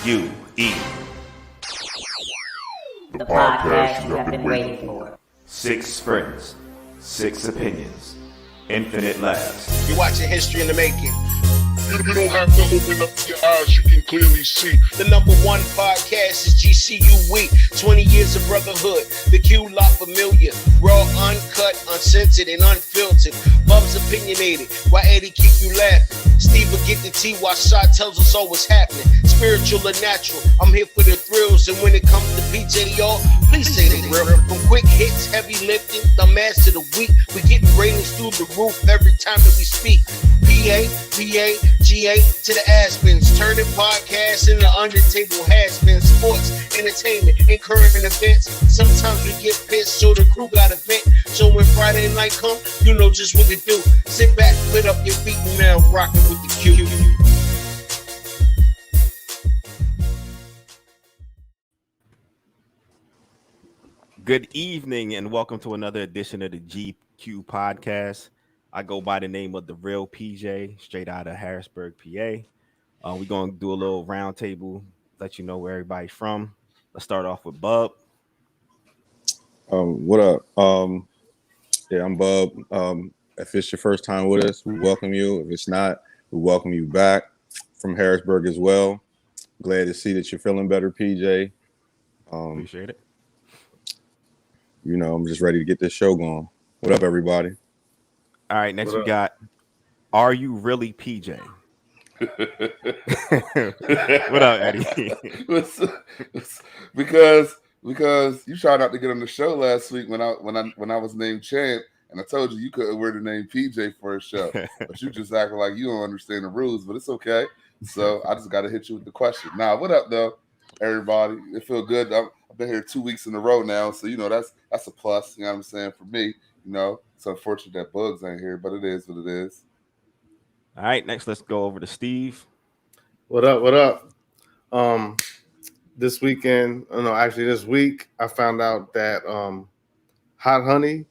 S-U-E. The podcast you have been waiting for. 6 friends, 6 opinions, infinite laughs. You're watching history in the making. You don't have to open up your eyes, you can clearly see. The #1 podcast is GCU Week. 20 years of brotherhood. The Q Lot familiar. Raw, uncut, uncensored, and unfiltered. Bubs opinionated. Why Eddie keep you laughing? Steve will get the tea while Shot tells us all what's happening. Spiritual or natural. I'm here for the thrills. And when it comes to PJ, y'all, please say they real. From quick hits, heavy lifting, the mass to the week. We getting ratings through the roof every time that we speak. PA, GA to the Aspens, turning podcasts into under-table has-been. Sports, entertainment, and current events. Sometimes we get pissed, so the crew got a vent. So when Friday night come, you know just what to do. Sit back, put up your feet, and now rocking with the Q. Good evening, and welcome to another edition of the GQ podcast. I go by the name of The Real PJ, straight out of Harrisburg, PA. We're going to do a little round table, let you know where everybody's from. Let's start off with Bub. What up? Yeah, I'm Bub. If it's your first time with us, we welcome you. If it's not, we welcome you back from Harrisburg as well. Glad to see that you're feeling better, PJ. Appreciate it. You know, I'm just ready to get this show going. What up, everybody? All right, next we got, are you really PJ? What up, Eddie? because you tried not to get on the show last week when I was named champ, and I told you couldn't wear the name PJ for a show, but you just acting like you don't understand the rules. But it's okay. So I just got to hit you with the question. Now, what up, though, everybody? It feel good. I've been here 2 weeks in a row now, so you know that's a plus. You know what I'm saying, for me. You know, it's unfortunate that Bugs ain't here, but it is what it is. All right, next let's go over to Steve. What up? This week, I found out that hot honey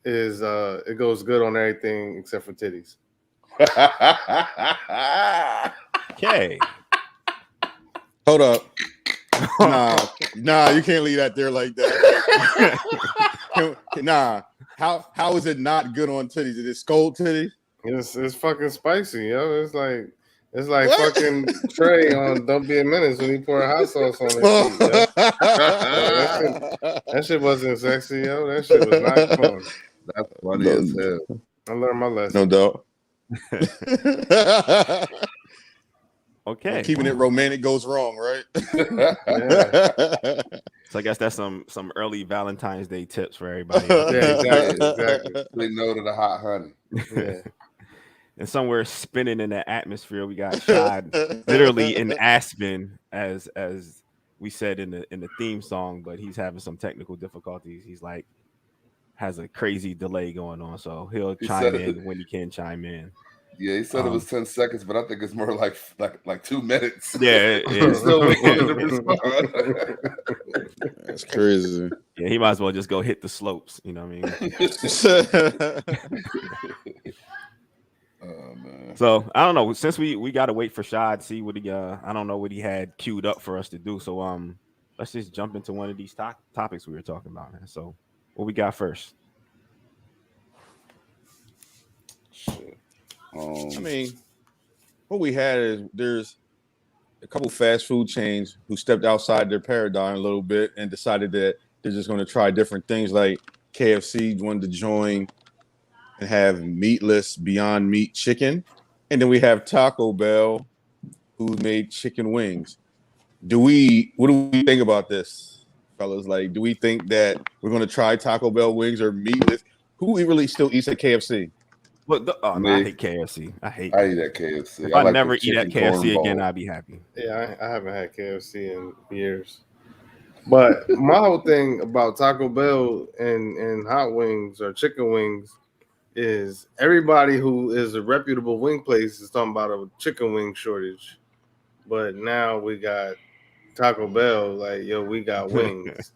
is it goes good on everything except for titties. Okay. Hold up. Nah, you can't leave that there like that. Nah. How is it not good on titties? Is it skull titties? It's fucking spicy, yo. It's like what? Fucking Trey on Don't Be a Menace when he poured hot sauce on his feet, yo. That shit wasn't sexy, yo. That shit was not fun. That's funny as hell. I learned my lesson. No doubt. Okay. Keeping it romantic goes wrong, right? Yeah. So I guess that's some early Valentine's Day tips for everybody. Yeah, exactly. They know to the hot honey. Yeah. And somewhere spinning in the atmosphere, we got Shad literally in Aspen, as we said in the theme song, but he's having some technical difficulties. He's like has a crazy delay going on, so he'll chime in when he can chime in. Yeah, he said it was 10 seconds, but I think it's more like 2 minutes. Yeah, He's still waiting to respond. That's crazy. Yeah, he might as well just go hit the slopes. You know what I mean? Oh man. So I don't know. Since we gotta wait for Shad, see what he I don't know what he had queued up for us to do. So let's just jump into one of these topics we were talking about, man. So what we got first? Shit. I mean, what we had is there's a couple fast food chains who stepped outside their paradigm a little bit and decided that they're just going to try different things. Like KFC wanted to join and have meatless Beyond Meat chicken, and then we have Taco Bell, who made chicken wings. What do we think about this, fellas? Like, do we think that we're going to try Taco Bell wings or meatless? Who really still eats at KFC? Look, I hate KFC. I eat that KFC. If I never eat at KFC again, I'd be happy. Yeah, I haven't had KFC in years. But my whole thing about Taco Bell and hot wings or chicken wings is everybody who is a reputable wing place is talking about a chicken wing shortage. But now we got Taco Bell, like, yo, we got wings.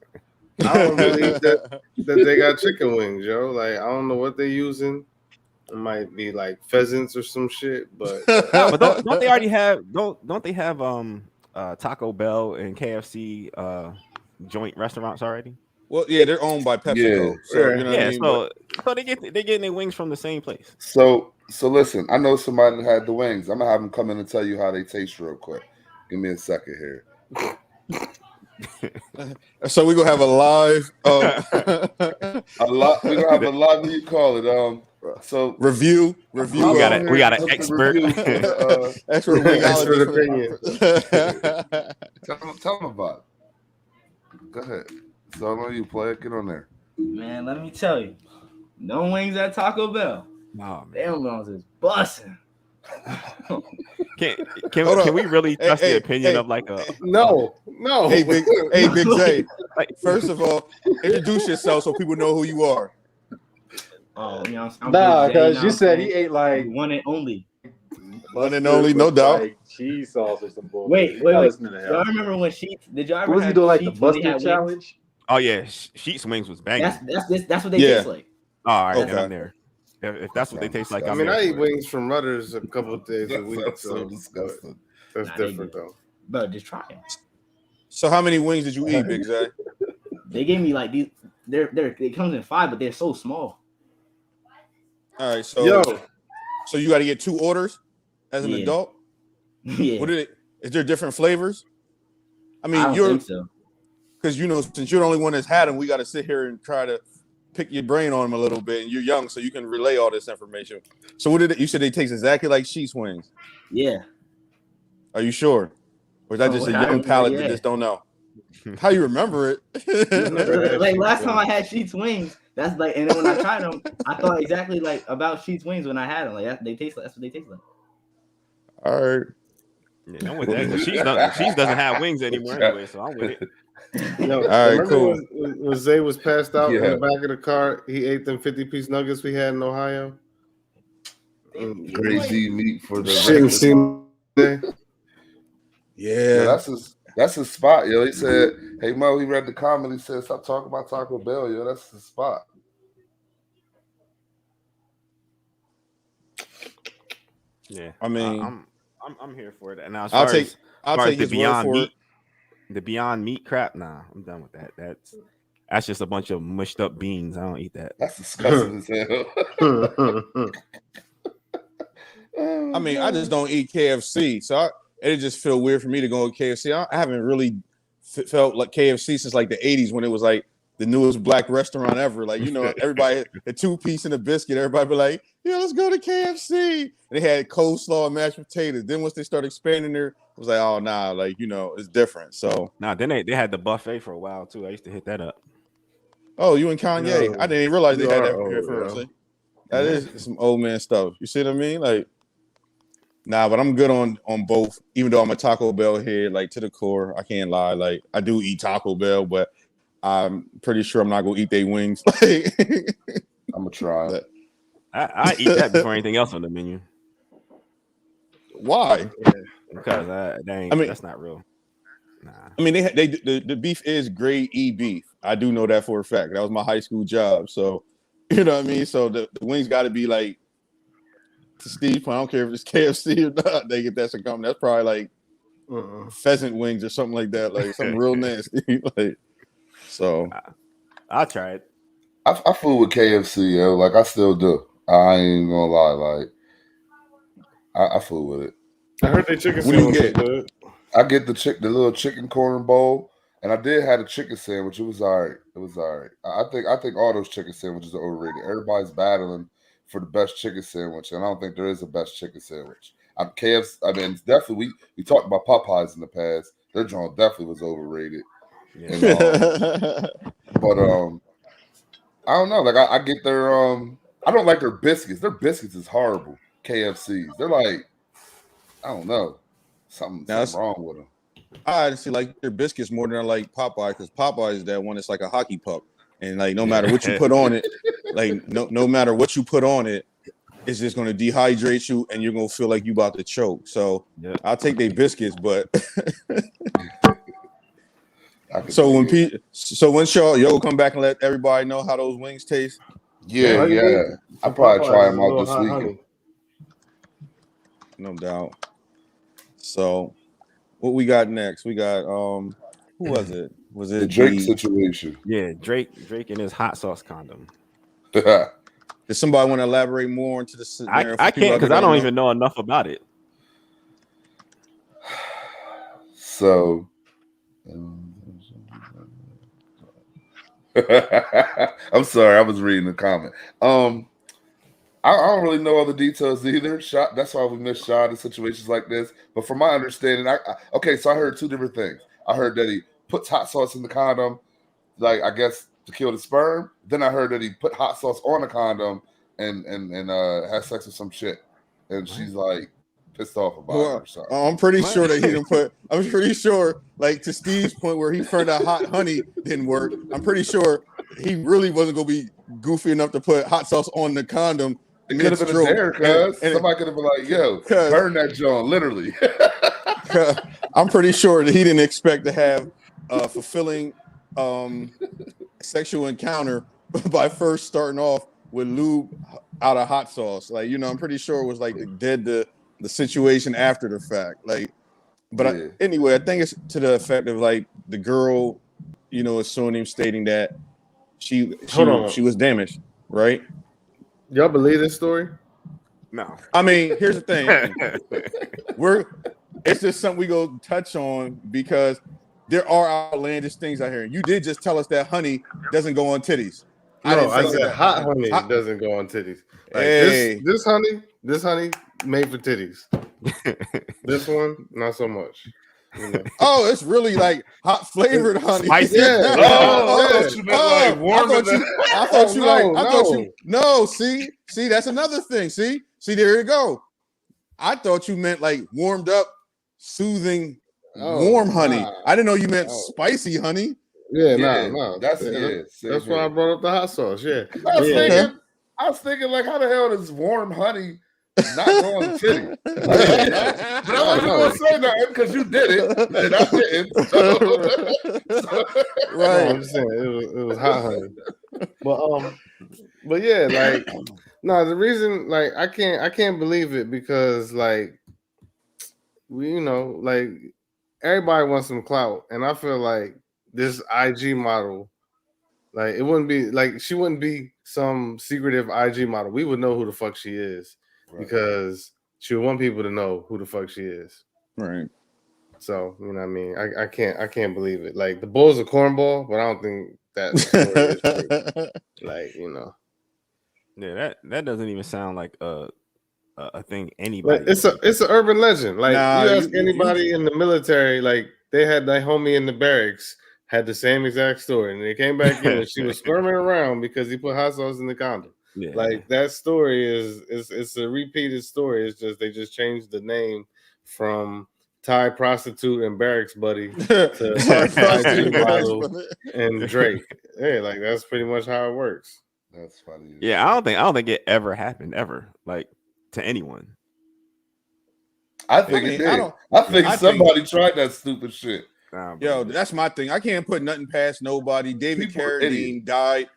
I don't believe that they got chicken wings, yo. Like, I don't know what they're using. It might be like pheasants or some shit, but But don't they already have don't they have Taco Bell and KFC joint restaurants already? Well, yeah, they're owned by PepsiCo, so you know what I Yeah, mean. so they're getting their wings from the same place. So listen, I know somebody that had the wings. I'm gonna have them come in and tell you how they taste real quick. Give me a second here. So we're gonna have a live We're gonna have a live. What do you call it? So review. We got an expert. Expert opinion. Tell them about it. Go ahead. So I know you play it. Get on there. Man, let me tell you, no wings at Taco Bell. Oh, man. Them ones is busting. Can we really trust the opinion of like a No. Hey, Big J. First of all, introduce yourself so people know who you are. Oh, you know, I'm Nah, Big J, because you said he ate like one and only. One and only, no doubt. Like cheese sauce or some bull. Wait. Y'all remember when Sheets? Did y'all ever? Was he have doing like the Sheets when they mustard had challenge? wings? Oh yeah, Sheets wings was banging. That's what they Yeah. taste like. All right, Okay. then I'm there. If that's what they taste like, I I'm mean, there I for eat it. wings from Rudders a couple of days a week. That's so So disgusting. that's Nah, they different do. though. Bro, just try them. So how many wings did you eat, Big J? They gave me like these. It comes in 5, but they're so small. All right, so you got to get 2 orders as an Yeah. adult. Yeah, What is there different flavors? I mean, I don't think so. because since you're the only one that's had them, we got to sit here and try to pick your brain on them a little bit. And you're young, so you can relay all this information. So you said they taste exactly like Sheets wings? Yeah. Are you sure? Or is that From just a what I young remember, palate yeah. that just don't know? How you remember it? Like last time I had Sheets wings, that's like, and then when I tried them, I thought exactly like about Sheets wings when I had them. Like that's what they taste like. All right. Yeah, I'm with that. 'Cause Sheets doesn't have wings anymore anyway, so I'm with it. Yo, All right, remember cool. when Zay was passed out in Yeah. the back of the car, he ate them 50-piece nuggets we had in Ohio. Great D meat for the Shouldn't seem. Yeah. that's his spot, yo. He said, "Hey Mo," he read the comment. He said, "Stop talking about Taco Bell, yo. That's his spot." Yeah, I mean, I'm here for it. And now, I'll take his word for it. The Beyond Meat crap. Nah, I'm done with that. That's just a bunch of mushed up beans. I don't eat that. That's disgusting as hell. I mean, I just don't eat KFC, so it just feel weird for me to go to KFC. I haven't really felt like KFC since like the 80s when it was like the newest black restaurant ever. Like, everybody, the 2-piece and a biscuit, everybody be like, yeah, let's go to KFC. And they had coleslaw and mashed potatoes. Then once they started expanding there, it was like, oh, nah, like, it's different. So, Nah, then they had the buffet for a while too. I used to hit that up. oh, you and Kanye. No, I didn't even realize they you had are that for here old, for yo. us. That is some old man stuff. You see what I mean? Like, nah, but I'm good on both. Even though I'm a Taco Bell head, like to the core, I can't lie. Like I do eat Taco Bell, but I'm pretty sure I'm not gonna eat their wings. I'm gonna try. I eat that before anything else on the menu Why? because that's not real. Nah. I mean, the beef is grade E beef. I do know that for a fact. That was my high school job. So, you know what I mean? So the wings got to be like, to Steve, I don't care if it's KFC or not, they get that to come. That's probably like pheasant wings or something like that, like something real nasty. Like, so I'll try it. I fool with KFC, yo. Like I still do. I ain't gonna lie. Like I fool with it. I heard they chicken What do you sandwich get? is good. I get the little chicken corn bowl, and I did have a chicken sandwich. It was all right. I think all those chicken sandwiches are overrated. Everybody's battling for the best chicken sandwich, and I don't think there is a best chicken sandwich. KFC. I mean, it's definitely we talked about Popeyes in the past. Their joint definitely was overrated. Yeah. And, but I don't know. Like I get their I don't like their biscuits. Their biscuits is horrible. KFC's. They're like, I don't know. Something wrong with them. I honestly like their biscuits more than I like Popeye, because Popeye is that one that's like a hockey puck. And like no matter what you put on it, like no matter what you put on it, it's just gonna dehydrate you and you're gonna feel like you about to choke. So I'll take their biscuits, but so when y'all come back and let everybody know how those wings taste. Yeah. I probably try them out this weekend. No doubt. So What we got next? We got who was it? Was it The Drake situation? Yeah, Drake and his hot sauce condom. Does somebody want to elaborate more into this? I can't because I don't even know enough about it. So, I'm sorry, I was reading the comment. I don't really know all the details either. That's why we miss Shad in situations like this. But from my understanding, okay, so I heard two different things. I heard that he puts hot sauce in the condom, like I guess to kill the sperm. Then I heard that he put hot sauce on the condom and has sex with some shit, and she's like pissed off about it or something. I'm pretty sure that he didn't put. I'm pretty sure, like to Steve's point, where he found out hot honey didn't work. I'm pretty sure he really wasn't gonna be goofy enough to put hot sauce on the condom. It could have been a dare, cuz somebody could have been like, "Yo, burn that joint," literally. I'm pretty sure that he didn't expect to have a fulfilling sexual encounter by first starting off with lube out of hot sauce. Like, I'm pretty sure it was like the situation after the fact. Like, but anyway, I think it's to the effect of like the girl, is suing him, stating that she was damaged, right? Y'all believe this story? No. I mean, here's the thing. It's just something we go touch on because there are outlandish things out here. You did just tell us that honey doesn't go on titties. No, I said hot honey doesn't go on titties. Like this honey made for titties. This one, not so much. Oh, it's really like hot flavored honey. Spicy. Yeah. No, see, that's another thing. See, there you go. I thought you meant like warmed up, soothing, warm honey. I didn't know you meant spicy honey. Yeah, no. That's why I brought up the hot sauce. Yeah. I was thinking like, how the hell does warm honey not go on titty? But I'm not going to say nothing because you did it and I didn't. Right. No, I'm just saying it was hot honey. But yeah, like the reason like I can't believe it because like like everybody wants some clout, and I feel like this IG model, like it wouldn't be like she wouldn't be some secretive IG model. We would know who the fuck she is because she would want people to know who the fuck she is. Right. So what I mean? I can't believe it. Like the Bulls are cornball, but I don't think that story is like Yeah, that doesn't even sound like a thing anybody. Like, it's an urban legend. Like you ask anybody in the military, like they had that homie in the barracks had the same exact story, and they came back in and she was squirming around because he put hot sauce in the condom. Yeah. Like that story it's a repeated story. It's just they just changed the name from Thai prostitute and barracks buddy to IG model and Drake. Yeah, like that's pretty much how it works. That's funny. Yeah, I don't think it ever happened ever, like to anyone. I think it did. I think somebody tried that stupid shit. Yo, that's my thing. I can't put nothing past nobody. David Carradine died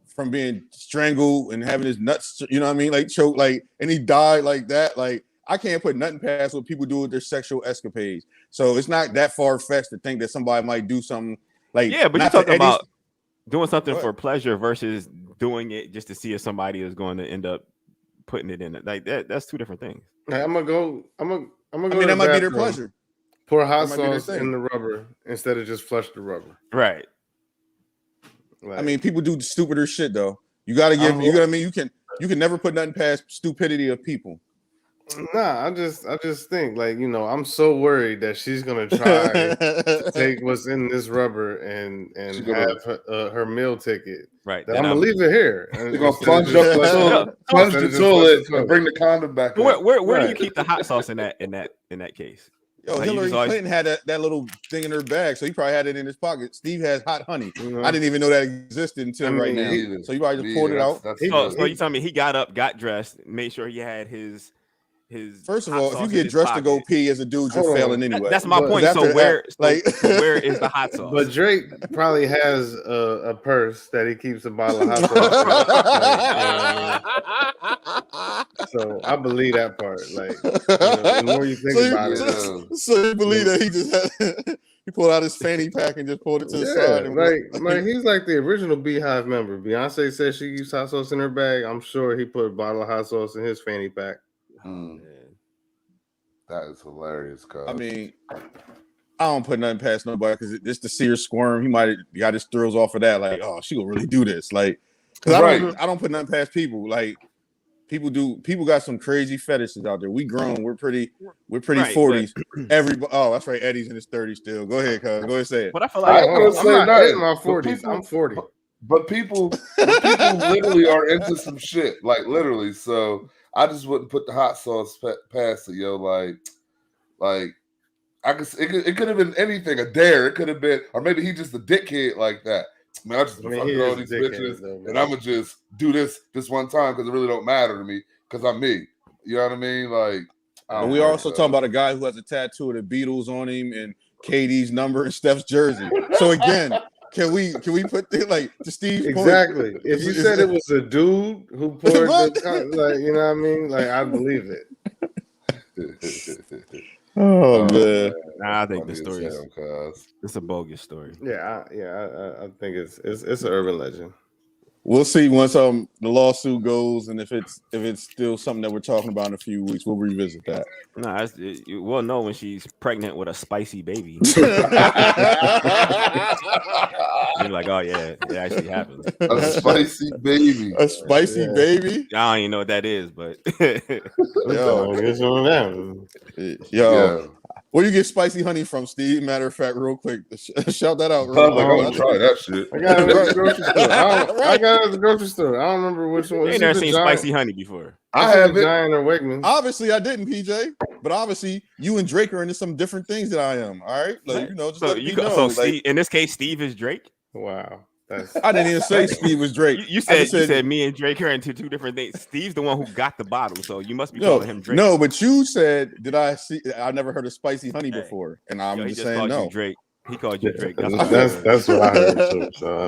from being strangled and having his nuts, like choke, like, and he died like that. Like, I can't put nothing past what people do with their sexual escapades. So it's not that far fetched to think that somebody might do something like. Yeah, but you're talking about doing something for pleasure versus doing it just to see if somebody is going to end up putting it in it. Like that's two different things. Hey, I'm gonna go. I mean, that might be their pleasure. Pour hot sauce in the rubber instead of just flush the rubber. Right. Like, I mean, people do stupider shit though. You gotta give. You know what I mean? You can never put nothing past stupidity of people. Nah, I just think like I'm so worried that she's gonna try to take what's in this rubber and have her meal ticket. Right. That I'm gonna leave it here. You're gonna plunge the toilet and bring the condom back. Where do you keep the hot sauce in that case? Yo, like Hillary Clinton had that little thing in her bag, so he probably had it in his pocket. Steve has hot honey. I didn't even know that existed until right now. Either. So he probably just poured it out. So you tell me he got up, got dressed, made sure he had his. First of all, if you get dressed to go pee as a dude, you're failing anyway. That's my point. So where is the hot sauce? But Drake probably has a purse that he keeps a bottle of hot sauce. So I believe that part. Like, the more you think about it, so you believe that he just had he pulled out his fanny pack and just pulled it to the side. And like he's like the original Beehive member. Beyonce said she used hot sauce in her bag. I'm sure he put a bottle of hot sauce in his fanny pack. That is hilarious, cuz. I mean, I don't put nothing past nobody because just to see her squirm, he might got his thrills off of that. Like, oh, she gonna really do this. Like, because I don't put nothing past people. Like, people got some crazy fetishes out there. We grown, we're pretty 40s. That's right. Eddie's in his 30s still. Go ahead, cuz. Go ahead and say it. But I feel like I'm not in my 40s. I'm 40. But people literally are into some shit. Like literally. So I just wouldn't put the hot sauce past it, yo. Like it could have been anything, a dare. It could have been, or maybe he just a dickhead like that. Man, I just fucking all these bitches, and I'm gonna just do this one time because it really don't matter to me because I'm me. You know what I mean? Like, and we also talking about a guy who has a tattoo of the Beatles on him and KD's number and Steph's jersey. So again, can we put like to Steve's exactly? Point? If you said it was a dude who poured like, you know what I mean? Like, I believe it. Oh man, nah, I think the story is it's a bogus story. Yeah, I think it's an urban legend. We'll see once the lawsuit goes, and if it's still something that we're talking about in a few weeks, we'll revisit that. Nah, we'll know when she's pregnant with a spicy baby. You're like, oh yeah, it actually happened. A spicy baby. A spicy baby? I don't even know what that is, but yo. Where you get spicy honey from, Steve? Matter of fact, real quick, shout that out. I'm gonna try that shit. I got it at the grocery store. I got it at the grocery store. I don't remember which one. You ain't never seen spicy honey before. I have Giant or Wegmans. Obviously, I didn't, PJ. But obviously, you and Drake are into some different things that I am. All right, like just let me know. So Steve, in this case, Steve is Drake. Wow. I didn't even say Steve was Drake. You said me and Drake are into two different things. Steve's the one who got the bottle, so you must be calling him Drake. No, but you said, did I see? I never heard of spicy honey before, and I'm just saying no. Drake. He called you Drake. That's what I heard too. So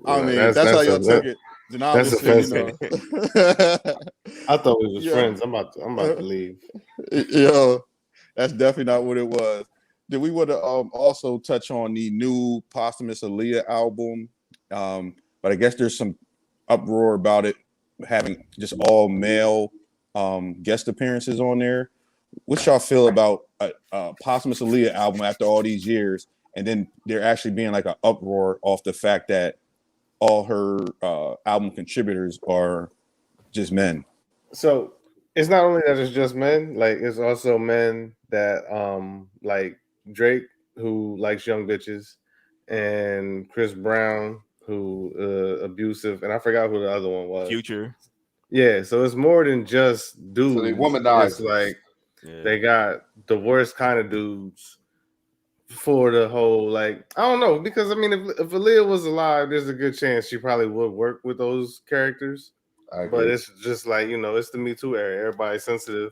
I mean, that's how y'all took it. That's offensive. I thought we was friends. I'm about to leave. Yo, that's definitely not what it was. Did we want to also touch on the new posthumous Aaliyah album? But I guess there's some uproar about it having just all male guest appearances on there. What y'all feel about a posthumous Aaliyah album after all these years, and then there actually being like an uproar off the fact that all her album contributors are just men? So it's not only that it's just men, like it's also men that like Drake, who likes young bitches, and Chris Brown, who abusive, and I forgot who the other one was. Future. Yeah, so it's more than just dudes. So they womanize. It's like they got the worst kind of dudes for the whole, like, I don't know, because I mean, if Aaliyah was alive, there's a good chance she probably would work with those characters. But it's just like, it's the Me Too era. Everybody's sensitive,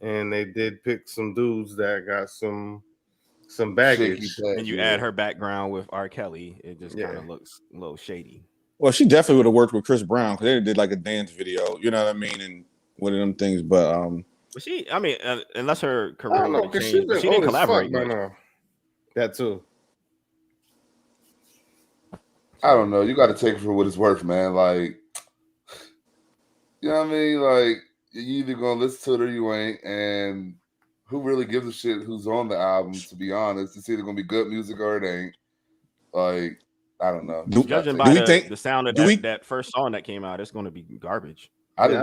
and they did pick some dudes that got some baggage. And you add her background with R. Kelly, it just kind of looks a little shady. Well, she definitely would have worked with Chris Brown because they did like a dance video, you know what I mean, and one of them things. But she, I mean, unless her career, I don't know, because she didn't collaborate. That too. I don't know. You got to take it for what it's worth, man. Like, you know what I mean? Like, you either gonna listen to it or you ain't, and who really gives a shit who's on the album, to be honest? It's either gonna be good music or it ain't. Like, I don't know. Judging by the sound of that first song that came out, it's gonna be garbage. That's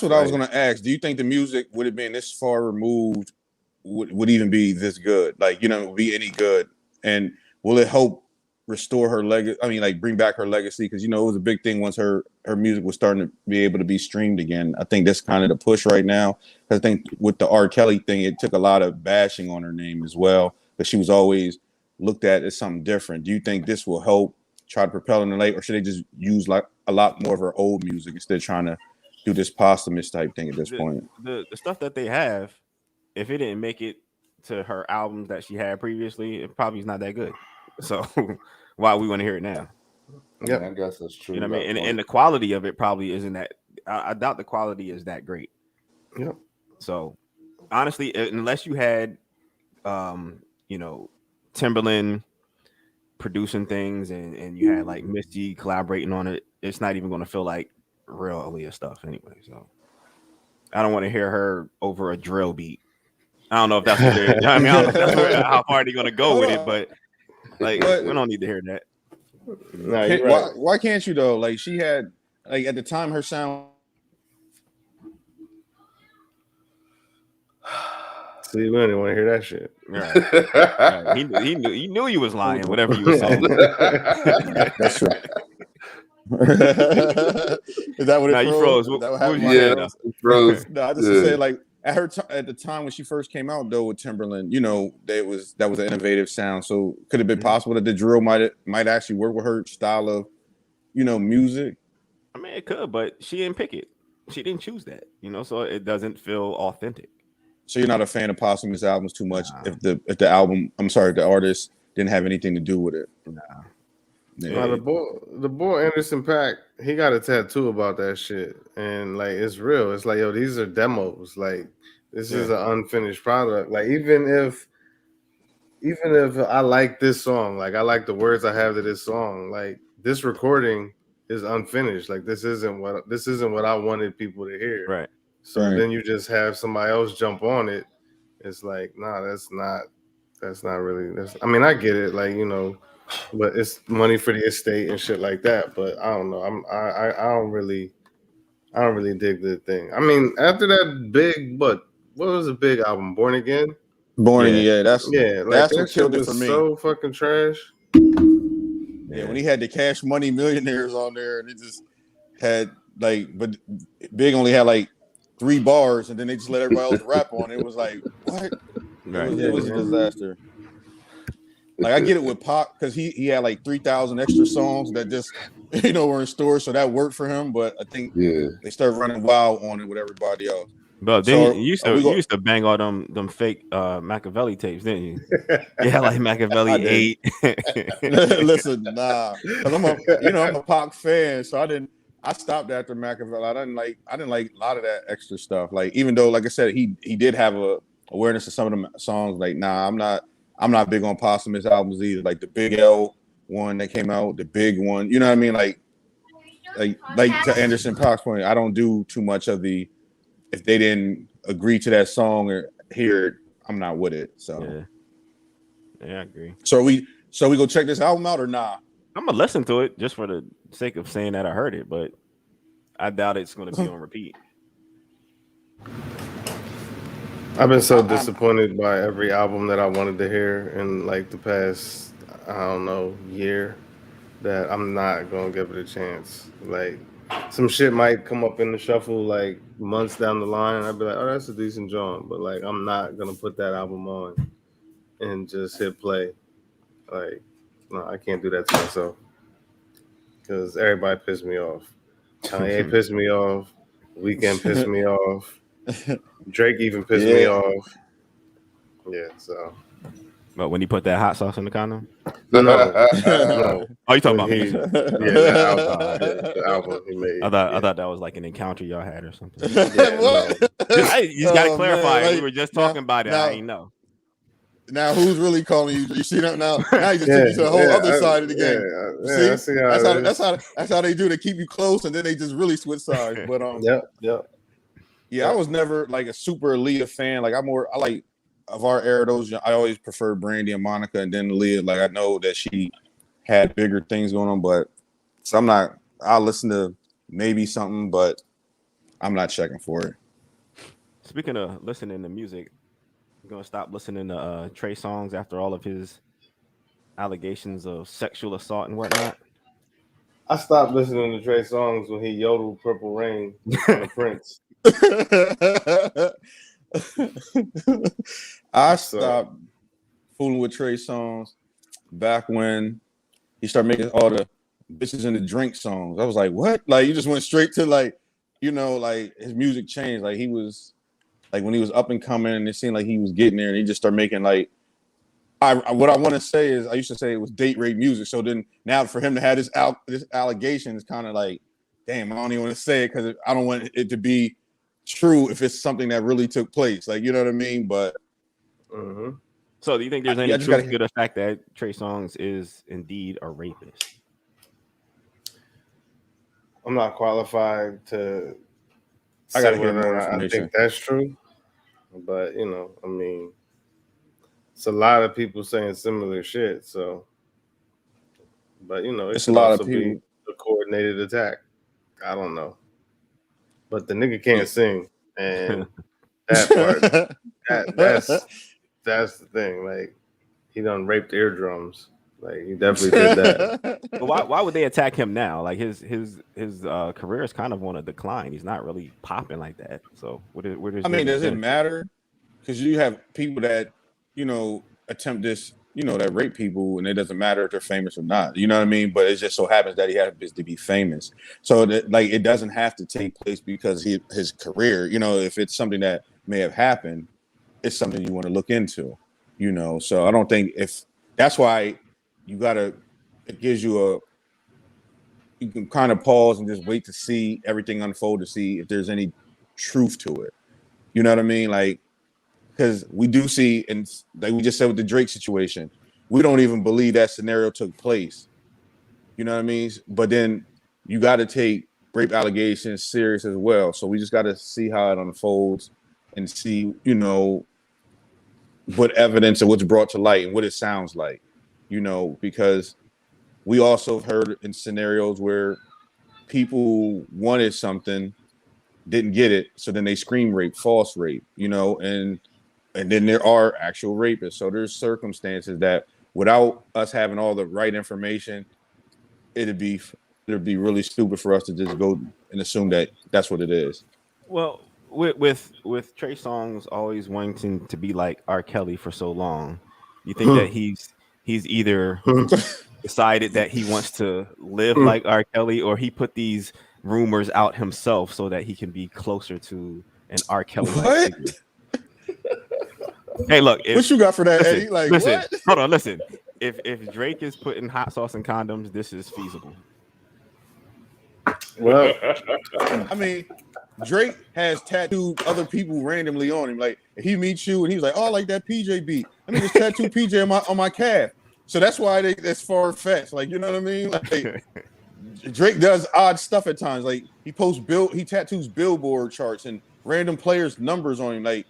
what I was gonna ask. Do you think the music would have been this far removed would even be this good? Like, be any good? And will it help restore her legacy? I mean, like, bring back her legacy? Because it was a big thing once her music was starting to be able to be streamed again. I think that's kind of the push right now. Because I think with the R. Kelly thing, it took a lot of bashing on her name as well, because she was always looked at as something different. Do you think this will help try to propel in the late, or should they just use like a lot more of her old music instead of trying to do this posthumous type thing at this point? The stuff that they have, if it didn't make it to her albums that she had previously, it probably is not that good. So why we want to hear it now? Yeah, I guess that's true. You know what I mean? And the quality of it probably isn't that I doubt the quality is that great. Yep. So honestly, unless you had, Timberland producing things and you had like Misty collaborating on it, it's not even going to feel like real Aaliyah stuff anyway. So I don't want to hear her over a drill beat. I don't know if that's what they're. I mean, I don't know if that's how far they're going to go with it, but like we don't need to hear that. No, you're right. Why can't you though? Like she had like at the time her sound. See, we didn't want to hear that shit. Right. He knew you was lying. Whatever you were saying. That's true. Is that what it you froze? What was you saying? Froze. No, I just say like at the time when she first came out though with Timberland, that was an innovative sound. So could it have been possible that the drill might actually work with her style of, music? I mean, it could, but she didn't pick it. She didn't choose that, so it doesn't feel authentic. So you're not a fan of Posthumous albums too much if the artist didn't have anything to do with it. Nah. Yeah. The boy Anderson .Paak, he got a tattoo about that shit, and like it's real. It's like, yo, these are demos. Like this is an unfinished product. Like even if I like this song, like I like the words I have to this song, like this recording is unfinished. Like this isn't what I wanted people to hear. Right. So then you just have somebody else jump on it. It's like, nah, that's not really. I mean, I get it, like but it's money for the estate and shit like that. But I don't know. I don't really dig the thing. I mean, after that big, what was a big album? Born Again. That's what killed it for me. So fucking trash. Yeah, when he had the Cash Money Millionaires on there, and it just had but Big only had like 3 bars, and then they just let everybody else rap on it. It was like, what? Right. It was a disaster. Like I get it with Pac because he had like 3,000 extra songs that just were in stores, so that worked for him. But I think they started running wild on it with everybody else. But then you used to bang all them fake Machiavelli tapes, didn't you? Yeah, like Machiavelli 8. Listen, nah, because I'm a Pac fan, so I stopped after Machiavelli. I didn't like a lot of that extra stuff. Like even though, like I said, he did have a awareness of some of the songs. Like, nah, I'm not big on Posthumous albums either. Like the Big L one that came out, the big one. You know what I mean? Like to Anderson .Paak's point, I don't do too much of the. If they didn't agree to that song or hear it, I'm not with it. So yeah, I agree. So we go check this album out or nah? I'm gonna listen to it just for the sake of saying that I heard it, but I doubt it's gonna be on repeat. I've been so disappointed by every album that I wanted to hear in like the past, I don't know, year, that I'm not gonna give it a chance. Like some shit might come up in the shuffle like months down the line, and I'd be like, oh, that's a decent joint, but like I'm not gonna put that album on and just hit play. Like, no, I can't do that to myself because everybody pissed me off. Kanye pissed me off. Weeknd pissed me off. Drake even pissed me off. Yeah, so. But when he put that hot sauce in the condom? No. Oh, you talking about me? The album he made. I thought that was like an encounter y'all had or something. You just gotta clarify. Man, we were just talking about it. I ain't know. Now who's really calling you? You see that now? Now you just took you to the whole other side of the game. See that's how they do. They keep you close, and then they just really switch sides. But I was never like a super Aaliyah fan. Like I like of our era. I always preferred Brandy and Monica, and then Aaliyah. Like I know that she had bigger things going on, but so I'm not. I'll listen to maybe something, but I'm not checking for it. Speaking of listening to music, I'm gonna stop listening to Trey songs after all of his allegations of sexual assault and whatnot. I stopped listening to Trey songs when he yodeled "Purple Rain" from Prince. I stopped fooling with Trey songs back when he started making all the bitches in the drink songs. I was like, what? Like you just went straight to like his music changed. Like he was like when he was up and coming, and it seemed like he was getting there, and he just started making like. What I want to say is I used to say it was date rape music. So then now for him to have this allegation is kind of like damn, I don't even want to say it because I don't want it to be true if it's something that really took place. Like, you know what I mean? But so do you think there's any truth to the fact that Trey Songz is indeed a rapist? I'm not qualified to I gotta say hear whether more or not I information. think that's true. But you know, I mean, it's a lot of people saying similar shit. So, but you know, It's could a lot also of people. be a coordinated attack. I don't know. But the nigga can't sing, and that part, that's the thing. Like, he done raped eardrums. Like, he definitely did that. But why would they attack him now? Like his career is kind of on a decline. He's not really popping like that. So where does I mean, does it matter? Because you have people that, you know, attempt this, you know, that rape people, and it doesn't matter if they're famous or not. You know what I mean? But it just so happens that he happens to be famous. So that, like, it doesn't have to take place because his career, you know, if it's something that may have happened, it's something you want to look into, you know. So I don't think that's why you gotta, it gives you you can kind of pause and just wait to see everything unfold to see if there's any truth to it. You know what I mean? Like, because we do see, and like we just said with the Drake situation, we don't even believe that scenario took place. You know what I mean? But then you got to take rape allegations serious as well. So we just got to see how it unfolds and see, you know, what evidence and what's brought to light and what it sounds like, you know, because we also heard in scenarios where people wanted something, didn't get it, so then they scream rape, false rape, you know, and then there are actual rapists. So there's circumstances that without us having all the right information, it'd be really stupid for us to just go and assume that that's what it is. Well, with Trey Songz always wanting to be like R. Kelly for so long, you think that he's either decided that he wants to live like R. Kelly, or he put these rumors out himself so that he can be closer to an R. Kelly like figure? Hey, look, what you got for that, Eddie? Like, listen, what? Hold on, listen. If Drake is putting hot sauce and condoms, this is feasible. Well, I mean, Drake has tattooed other people randomly on him. Like, if he meets you and he's like, "Oh, I like that PJ beat. Let me just tattoo PJ on my calf." So that's why that's far fetched. Like, you know what I mean? Like, Drake does odd stuff at times. Like, he tattoos Billboard charts and random players' numbers on him. Like,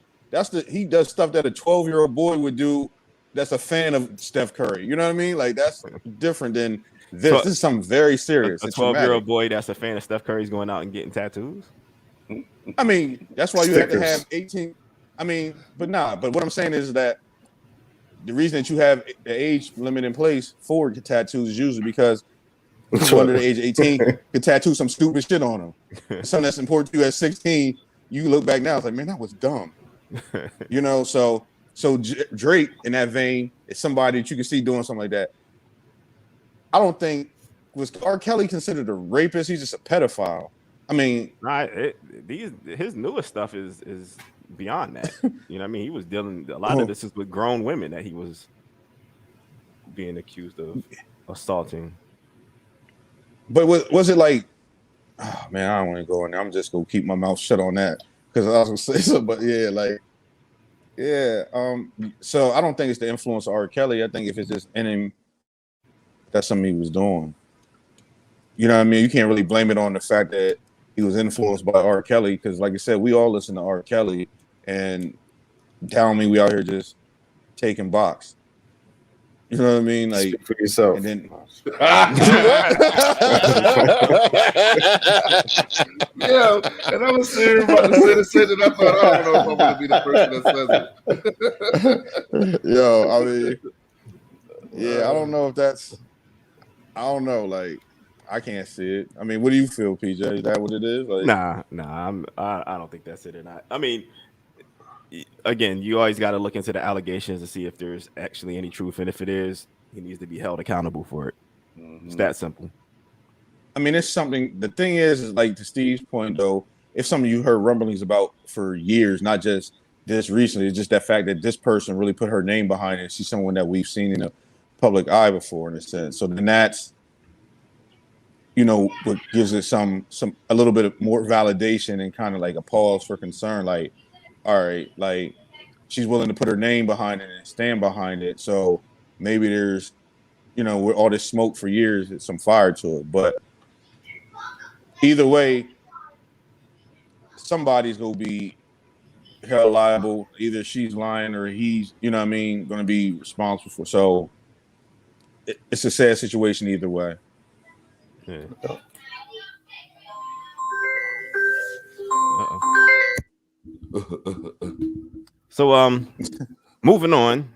he does stuff that a 12-year-old boy would do. That's a fan of Steph Curry. You know what I mean? Like, that's different than this. This is something very serious. A 12-year-old boy that's a fan of Steph Curry's going out and getting tattoos. I mean, that's why you have to have 18. I mean, but what I'm saying is that the reason that you have the age limit in place for tattoos is usually because people under the age of 18 could tattoo some stupid shit on them. Something that's important to you at 16, you look back now, it's like, man, that was dumb. You know, so Drake in that vein is somebody that you can see doing something like that. I don't think, was R. Kelly considered a rapist? He's just a pedophile. I mean, his newest stuff is beyond that. You know what I mean? He was dealing, a lot of this is with grown women that he was being accused of assaulting. But was it like, oh man, I don't want to go in there. I'm just gonna keep my mouth shut on that because I was gonna say something. But yeah, like, yeah. So I don't think it's the influence of R. Kelly. I think if it's just in him, that's something he was doing. You know what I mean? You can't really blame it on the fact that he was influenced by R. Kelly because, like I said, we all listen to R. Kelly, and tell me we out here just taking box. You know what I mean? Like, speak for yourself. And then, yeah, and I was serious about to say the sentence. I thought, I don't know if I'm going to be the person that says it. Yo, I mean, yeah, I don't know if that's, I don't know, like, I can't see it. I mean, what do you feel, PJ? Is that what it is? Like, Nah, I don't think that's it or not. I mean, again, you always got to look into the allegations to see if there's actually any truth, and if it is, he needs to be held accountable for it. It's that simple. I mean, it's something. The thing is like to Steve's point, though, it's something you heard rumblings about for years, not just this recently. It's just that fact that this person really put her name behind it. She's someone that we've seen in the public eye before, in a sense. So then what gives it a little bit of more validation and kind of like a pause for concern. Like, all right, like she's willing to put her name behind it and stand behind it. So maybe there's, with all this smoke for years, it's some fire to it. But either way, somebody's gonna be held liable. Either she's lying or he's, going to be responsible for. So it's a sad situation either way. Yeah. So moving on.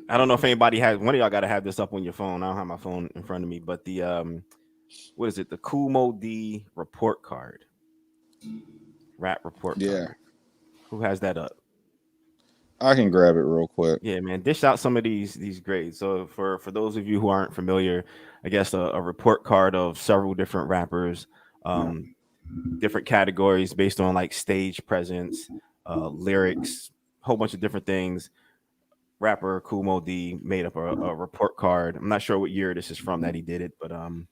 I don't know if anybody has, one of y'all got to have this up on your phone. I don't have my phone in front of me, but the what is it? The Kool Moe Dee report card. Rap report card. Yeah. Who has that up? I can grab it real quick. Yeah, man. Dish out some of these grades. So for those of you who aren't familiar, I guess a report card of several different rappers, different categories based on like stage presence, lyrics, whole bunch of different things. Rapper Kool Moe Dee made up a report card. I'm not sure what year this is from that he did it, but and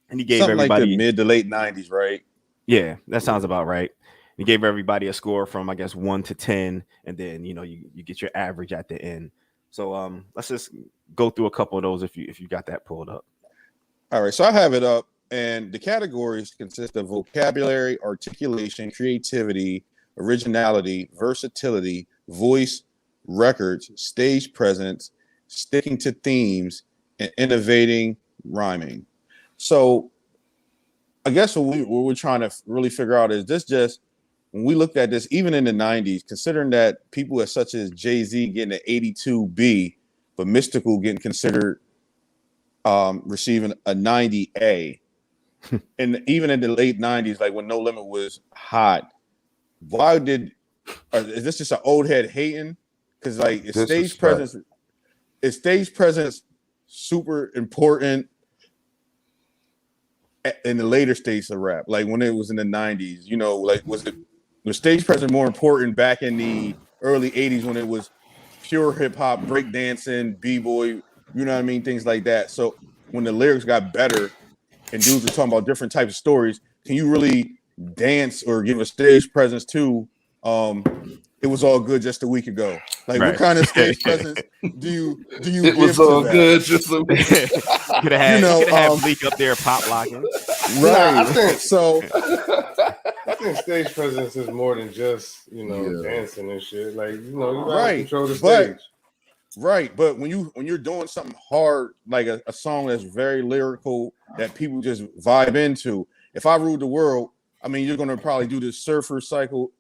he gave something everybody like the mid to late 90s, right? Yeah, that sounds about right. He gave everybody a score from, I guess, 1 to 10, and then you get your average at the end. So let's just go through a couple of those if you got that pulled up. All right, so I have it up, and the categories consist of vocabulary, articulation, creativity, originality, versatility, voice, records, stage presence, sticking to themes, and innovating rhyming. So I guess what we're trying to really figure out is this just, when we looked at this, even in the 90s, considering that people as such as Jay-Z getting an 82B, but Mystical getting considered receiving a 90A. And even in the late 90s, like when No Limit was hot, is this just an old head hating? Because like is stage presence super important in the later states of rap? Like when it was in the 90s, like was stage presence more important back in the early 80s when it was pure hip hop, breakdancing, b-boy, things like that. So when the lyrics got better and dudes were talking about different types of stories, can you really dance or give a stage presence to it was all good just a week ago? Like right. What kind of stage presence do you it was all good just a week. Could have had Bleak up there pop locking. Right. I think stage presence is more than just dancing and shit. Like you gotta control the stage. But when you're doing something hard, like a song that's very lyrical that people just vibe into. If I Ruled the World, I mean, you're gonna probably do the cipher circle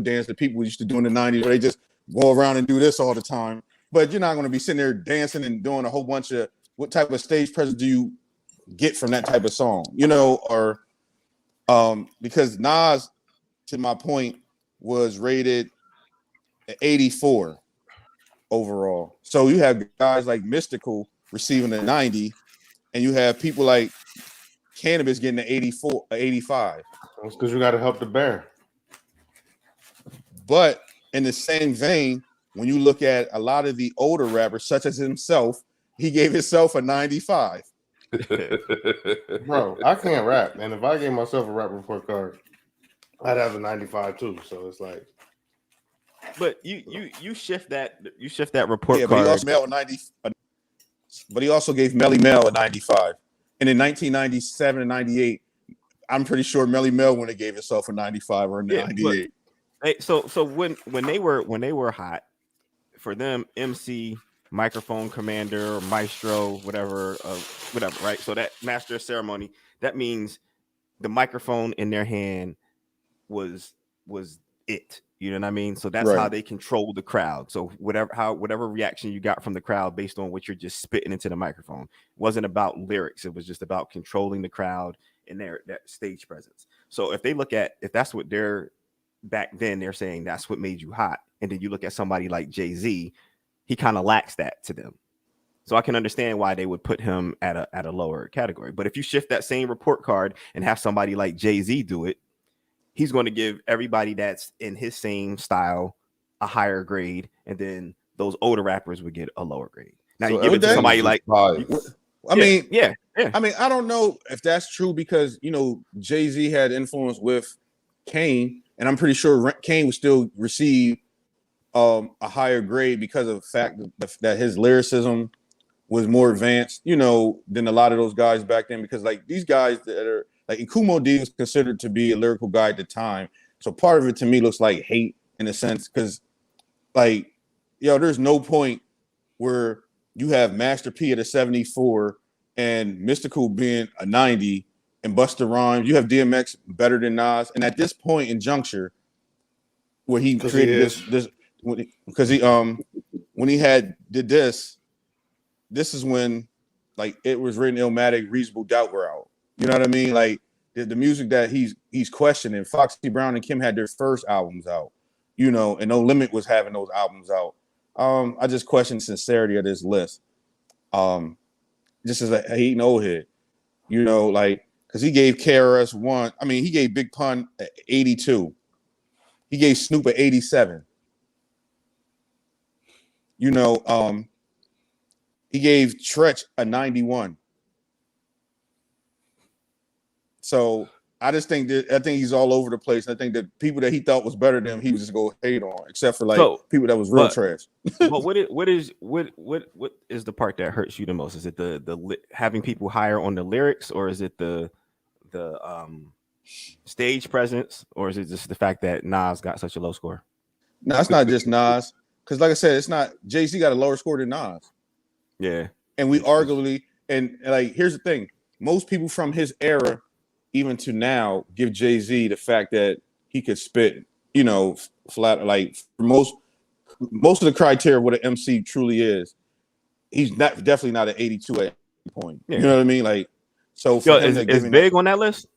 dance that people used to do in the 90s, where they just go around and do this all the time. But you're not gonna be sitting there dancing and doing a whole bunch of, what type of stage presence do you get from that type of song? Or because Nas, to my point, was rated 84 overall. So you have guys like Mystical receiving a 90, and you have people like Cannabis getting an 84, 85. That's because you got to help the bear. But in the same vein, when you look at a lot of the older rappers, such as himself, he gave himself a 95. Bro, I can't rap, and if I gave myself a rap report card, I'd have a 95 too. So it's like, but you shift that report card. But he also mailed 90. But he also gave Melly Mel a 95. And in 1997 and 98, I'm pretty sure Melly Mel would have gave himself a 95 or a 98. So when they were hot, for them, MC, microphone commander, maestro, whatever, right? So that master of ceremony, that means the microphone in their hand was it. You know what I mean? So that's how they control the crowd. So whatever reaction you got from the crowd based on what you're just spitting into the microphone, it wasn't about lyrics. It was just about controlling the crowd and that stage presence. So if that's what they're back then, they're saying that's what made you hot. And then you look at somebody like Jay-Z, he kind of lacks that to them. So I can understand why they would put him at a lower category. But if you shift that same report card and have somebody like Jay-Z do it, he's going to give everybody that's in his same style a higher grade, and then those older rappers would get a lower grade. Now you give it to somebody like, I mean, Yeah. I mean, I don't know if that's true because Jay-Z had influence with Kane, and I'm pretty sure Kane would still receive a higher grade because of the fact that his lyricism was more advanced, than a lot of those guys back then. Because like these guys that are like Kool Moe Dee was considered to be a lyrical guy at the time, so part of it to me looks like hate in a sense because like there's no point where you have Master P at a 74 and Mystical being a 90 and Busta Rhymes. You have DMX better than Nas, and at this point in juncture, where he created this because he when he did this is when like it was written Illmatic, Reasonable Doubt were out. You know what I mean? Like the music that he's questioning. Foxy Brown and Kim had their first albums out, and No Limit was having those albums out. I just question the sincerity of this list. Just as a hating old head, like because he gave KRS One. I mean, he gave Big Pun at 82. He gave Snoop at 87. He gave Tretch a 91. So I just think he's all over the place. And I think that people that he thought was better than him, he was just go hate on, except for like people that was real trash. But what is the part that hurts you the most? Is it the having people higher on the lyrics, or is it the stage presence, or is it just the fact that Nas got such a low score? No, it's not just Nas, because like I said, it's not Jay-Z got a lower score than Nas. Yeah, and we arguably and like here's the thing: most people from his era, even to now, give Jay-Z the fact that he could spit, flat. Like for most of the criteria of what an MC truly is, he's definitely not an 82 at any point. Yeah. You know what I mean? Like, so for him is Big on that list?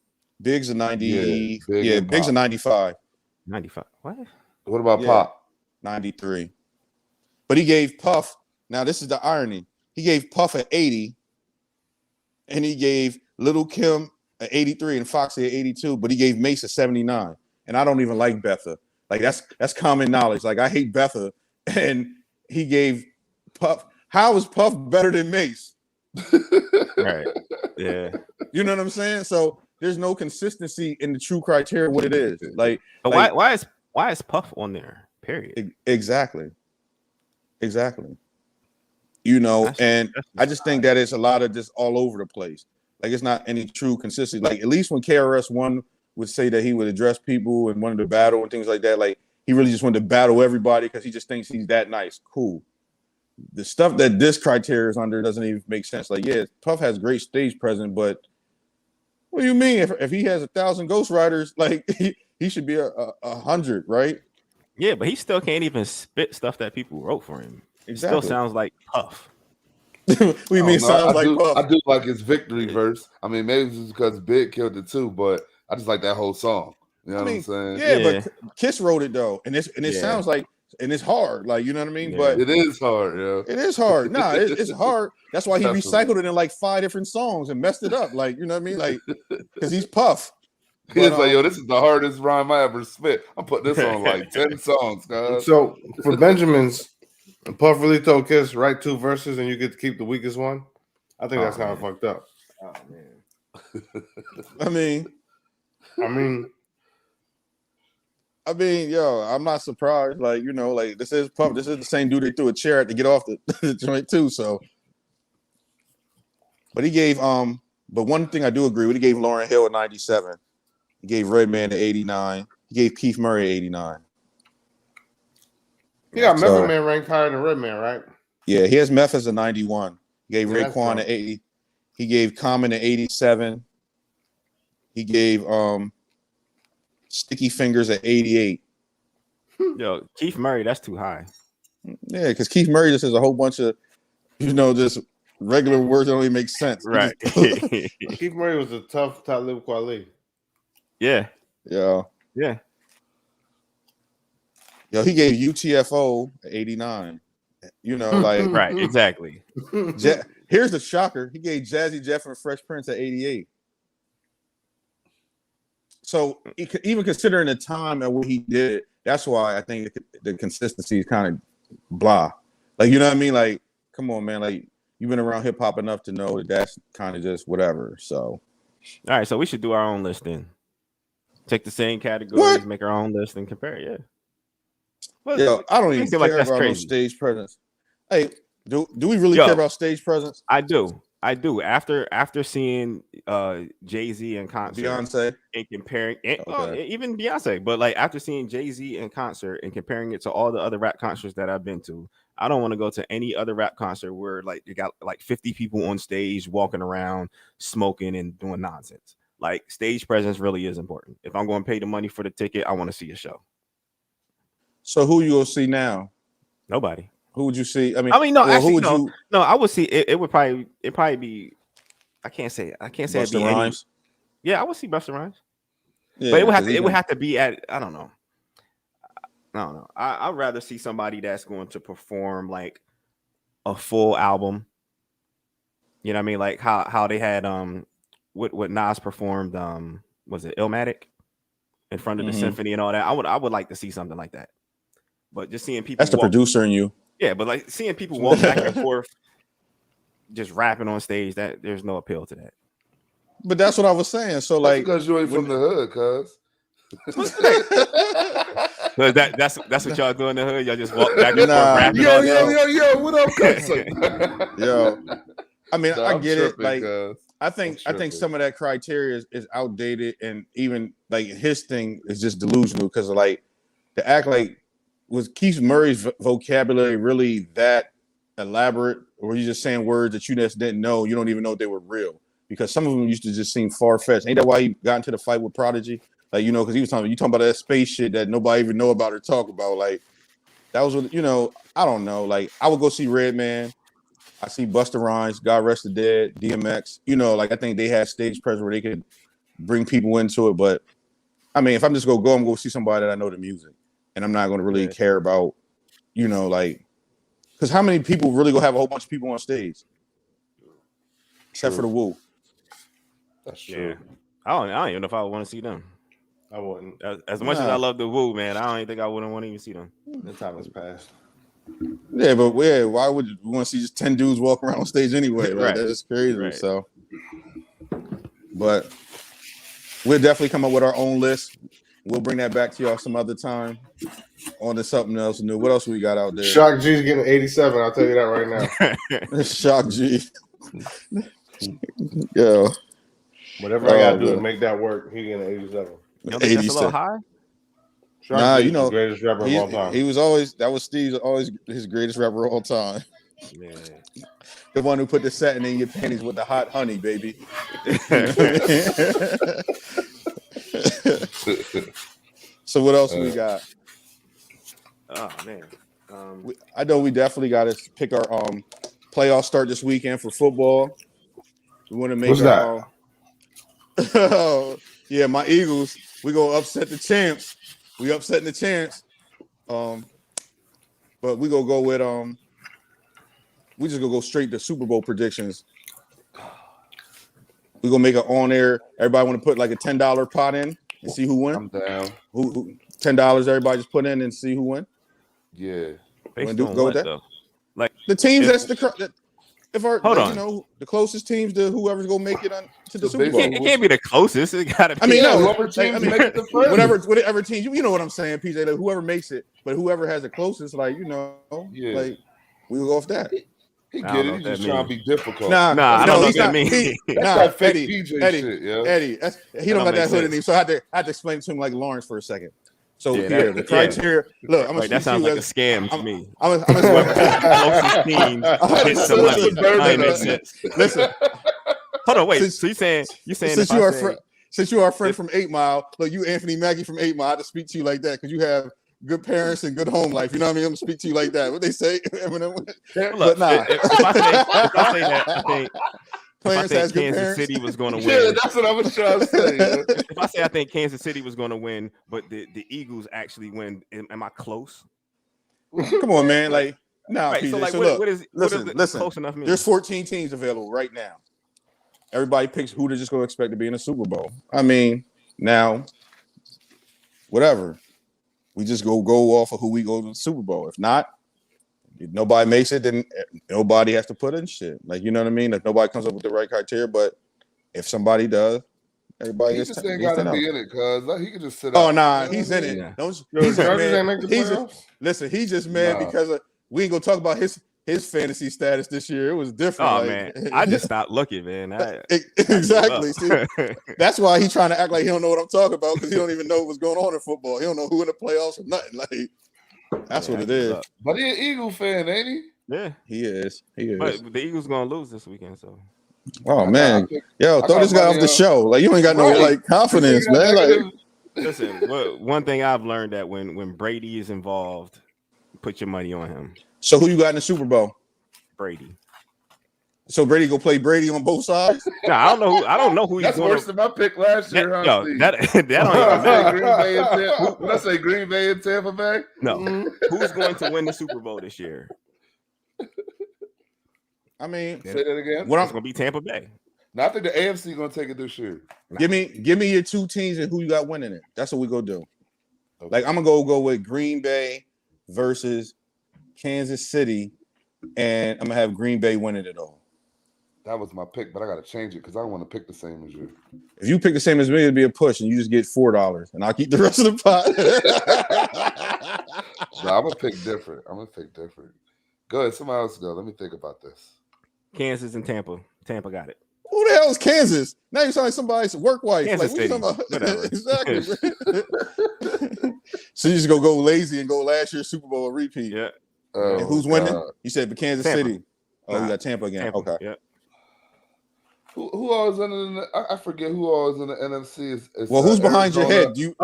Big's a 90. Yeah, Big's a 95. 95. What about Pop? 93. But he gave Puff. Now this is the irony. He gave Puff an 80, and he gave Little Kim an 83 and Foxy at 82, but he gave Mace a 79. And I don't even like Betha. Like that's common knowledge. Like I hate Betha, and he gave Puff. How is Puff better than Mace? Right. Yeah. You know what I'm saying? So there's no consistency in the true criteria of what it is. Like, but why is Puff on there? Period. Exactly. And I just think that it's a lot of just all over the place. Like it's not any true consistency. Like at least when KRS-One would say that he would address people and wanted to battle and things like that, like he really just wanted to battle everybody because he just thinks he's that nice. Cool. The stuff that this criteria is under doesn't even make sense. Like, yeah, Puff has great stage presence, but what do you mean? If he has 1,000 ghostwriters, like he should be 100, right? Yeah, but he still can't even spit stuff that people wrote for him. It still sounds like Puff. What do you mean? Sounds like Puff? I do like his victory verse. I mean, maybe it's because Big killed it too, but I just like that whole song. You know what I'm saying? Yeah, but Kiss wrote it though, and it sounds like, and it's hard. Like you know what I mean? Yeah. But it is hard. Yeah, it is hard. Nah, it's hard. That's why he recycled it in like 5 different songs and messed it up. Like you know what I mean? Like because he's Puff. He's like, yo, this is the hardest rhyme I ever spit. I'm putting this on like 10 songs, guys. So for Benjamin's, Puff really told Kiss write 2 verses and you get to keep the weakest one. I think that's kind of fucked up. Oh man. I mean, yo, I'm not surprised. Like, like this is Puff. This is the same dude they threw a chair at to get off the joint too. So, but he gave but one thing I do agree with, he gave Lauryn Hill a 97. He gave Redman an 89. He gave Keith Murray 89. He got Method Man ranked higher than Redman, right? Yeah, he has Meth as a 91. He gave Raekwon an 80. He gave Common an 87. He gave Sticky Fingers at 88. Yo, Keith Murray, that's too high. Yeah, because Keith Murray just has a whole bunch of, just regular words that don't even make sense. Right. Keith Murray was a tough Talib Kweli. Yeah. Yeah. Yo, he gave UTFO 89. Like right, exactly. Here's the shocker. He gave Jazzy Jeff and Fresh Prince at 88. So even considering the time and what he did, that's why I think the consistency is kind of blah. Like, you know what I mean? Like, come on, man. Like, you've been around hip hop enough to know that that's kind of just whatever. So, all right, so we should do our own list then. Take the same categories, make our own list, and compare. Yeah. Well, yeah, I don't even feel care like that's about no crazy. stage presence. Hey, do we really care about stage presence? I do. After seeing Jay-Z in concert, Beyonce, and comparing it, even Beyonce, but like after seeing Jay-Z in concert and comparing it to all the other rap concerts that I've been to, I don't want to go to any other rap concert where like you got like 50 people on stage walking around smoking and doing nonsense. Like stage presence really is important. If I'm going to pay the money for the ticket, I want to see a show. So who you gonna see now? Nobody. Who would you see? I mean, no, well, actually, who would no. I would see it. It would probably be. I can't say. It'd be Rhymes. Yeah, I would see Busta Rhymes. Yeah, but it would have to be at. I don't know. I'd rather see somebody that's going to perform like a full album. You know what I mean? Like how they had what Nas performed. Was it Illmatic in front of the symphony and all that? I would like to see something like that. But just seeing people. That's the producer in you. Yeah, but like seeing people walk back and forth, just rapping on stage, that there's no appeal to that. But that's what I was saying. So like, because you ain't from the hood, cuz. that's what y'all do in the hood. Y'all just walk back and forth rapping. Yo, what up, cuz? Yo, I mean, I get it. Tripping, Like, I think some of that criteria is outdated, and even like his thing is just delusional because like to act like. Was Keith Murray's vocabulary really that elaborate, or you just saying words that you just didn't know? You don't even know they were real because some of them used to just seem far fetched. Ain't that why he got into the fight with Prodigy? Like because he was talking about that space shit that nobody even know about or talk about. Like that was I don't know. Like I would go see Redman. I see Busta Rhymes, God rest the dead, DMX. Like I think they had stage presence where they could bring people into it. But I mean, if I'm just I'm gonna go see somebody that I know the music. And I'm not going to really care about, like, because how many people really gonna have a whole bunch of people on stage, except for the Woo? That's true. Yeah. I don't even know if I would want to see them. I wouldn't. As much as I love the Woo, man, I don't even think I wouldn't want to even see them. The time has passed. Yeah, but why would you want to see just 10 dudes walk around on stage anyway? Right? That's crazy. Right. So, but we'll definitely come up with our own list. We'll bring that back to y'all some other time. On to something else new. What else we got out there? Shock G's getting 87. I'll tell you that right now. Shock G. Yo. Whatever I gotta do to make that work, he getting 87. You don't think that's a little high? Shock G's the greatest rapper of all time. He was always Steve's always his greatest rapper of all time. Man. The one who put the satin in your panties with the hot honey, baby. So what else we got? Oh man, I know we definitely got to pick our playoffs start this weekend for football. We want to make yeah, my Eagles. We gonna upset the champs. We upsetting the champs. But we gonna go with we just gonna go straight to Super Bowl predictions. We gonna make it on air. Everybody want to put like a $10 pot in and see who win. I'm down. Who $10? Everybody just put in and see who win. Yeah. Go with that. Though? Like the teams that's the if our the closest teams to whoever's gonna make it on to the Super Bowl. It can't be the closest. It gotta be. I mean, whatever team team. You know what I'm saying, PJ? Like, whoever makes it, but whoever has the closest, like like we will go off that. He get it. He's just trying to be difficult. Nah, I don't know what that means. That's that fake PJ shit, yo. Eddie, he don't got that hood in him. So I had to explain to him like Lawrence for a second. So the criteria. Look, I'm gonna that sounds like a scam to me. I'm get some money. Listen, hold on, wait. So you saying since you are a friend from 8 Mile, look, you Anthony Mackie from 8 Mile, I have to speak to you like that because you have good parents and good home life. You know what I mean? I'm gonna speak to you like that. What they say? But nah. If I say that, I think. Players has good Kansas parents. City was going to win. Yeah, that's what I was trying to say. If I say I think Kansas City was going to win, but the Eagles actually win, am I close? Come on, man. Like, nah, right, PJ. so like, look, what is close enough mean? There's 14 teams available right now. Everybody picks who they're just going to expect to be in the Super Bowl. I mean, now, whatever. We just go off of who we go to the Super Bowl. If not, If nobody makes it, then nobody has to put in shit. Like, you know what I mean? If nobody comes up with the right criteria, but if somebody does, everybody He gets just 10. ain't Gets got 10 to be out. in it, cuz he could just sit Oh out. nah, You know he's what I in mean? it. Don't Yo, he's the just Chargers mad. ain't make the He's playoffs. just listen. He's just mad Nah. because we ain't gonna talk about his fantasy status this year. It was different. Oh like, man, I just stopped looking, man. exactly. See, that's why he's trying to act like he don't know what I'm talking about because he don't even know what's going on in football. He don't know who in the playoffs or nothing. Like that's what it is. But he an Eagle fan, ain't he? Yeah, he is. He is. But the Eagles gonna lose this weekend, so. Oh man, yo, I throw got this guy off money the on- show. Like you ain't got no Right. like confidence, You got man. Like negative- Listen, one thing I've learned that when Brady is involved, put your money on him. so, who you got in the Super Bowl? Brady. So Brady go play Brady on both sides. No, I don't know who he's That's going worse than my pick last year, huh? Yo, Steve? that don't even matter. Green Bay and Tampa. Did I say Green Bay and Tampa Bay? No, who's going to win the Super Bowl this year? I mean, Say that again. what It's I'm gonna be Tampa Bay. No, I think the AFC gonna take it this year. give me your two teams and who you got winning it. That's what we go do. Like I'm gonna go with Green Bay versus Kansas City, and I'm gonna have Green Bay winning it all. That was my pick, but I gotta change it because I don't want to pick the same as you. If you pick the same as me, it'd be a push, and you just get $4, and I'll keep the rest of the pot. No, I'm gonna pick different. Go ahead, somebody else go. Let me think about this. Kansas and Tampa. Tampa got it. Who the hell is Kansas? Now you sound like somebody's work wife. Kansas Like, what you City. talking about? Whatever. Exactly. So you just go lazy and go last year's Super Bowl and repeat. Yeah. And who's winning? God. You said Kansas Tampa. City. Oh, you got Tampa again. Tampa. Okay. Yeah. Who all is in the? I forget who all is in the NFC. Is Well, who's behind your Arizona. head? You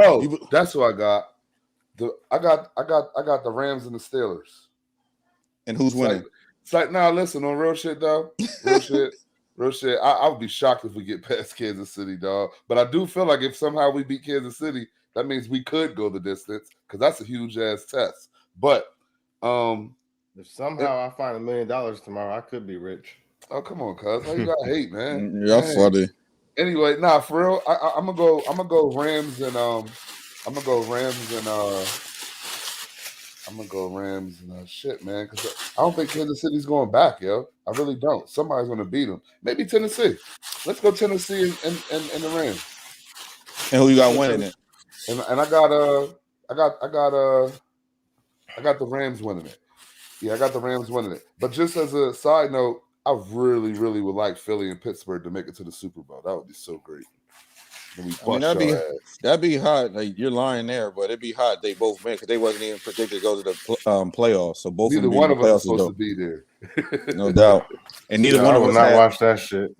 That's who I got. I got the Rams and the Steelers. and who's winning? It's like now, listen, on real shit though. Real shit. I would be shocked if we get past Kansas City, dog. But I do feel like if somehow we beat Kansas City, that means we could go the distance because that's a huge ass test. But if somehow I find $1 million tomorrow, I could be rich. Oh, come on, cuz. Why you gotta hate, man? Yeah, Dang. funny. Anyway, nah, for real, I'm gonna go Rams and shit, man, because I don't think Kansas City's going back, yo. I really don't. Somebody's gonna beat them. Maybe Tennessee. Let's go Tennessee and the Rams. And who you got winning it? And I got the Rams winning it. Yeah, I got the Rams winning it. But just as a side note, I really, really would like Philly and Pittsburgh to make it to the Super Bowl. That would be so great. That'd be hot. Like you're lying there, but it'd be hot. They both win because they wasn't even predicted to go to the playoffs. So both Neither of them one of us is supposed supposed to be there. No doubt. And neither one I of would us not had- watch that shit.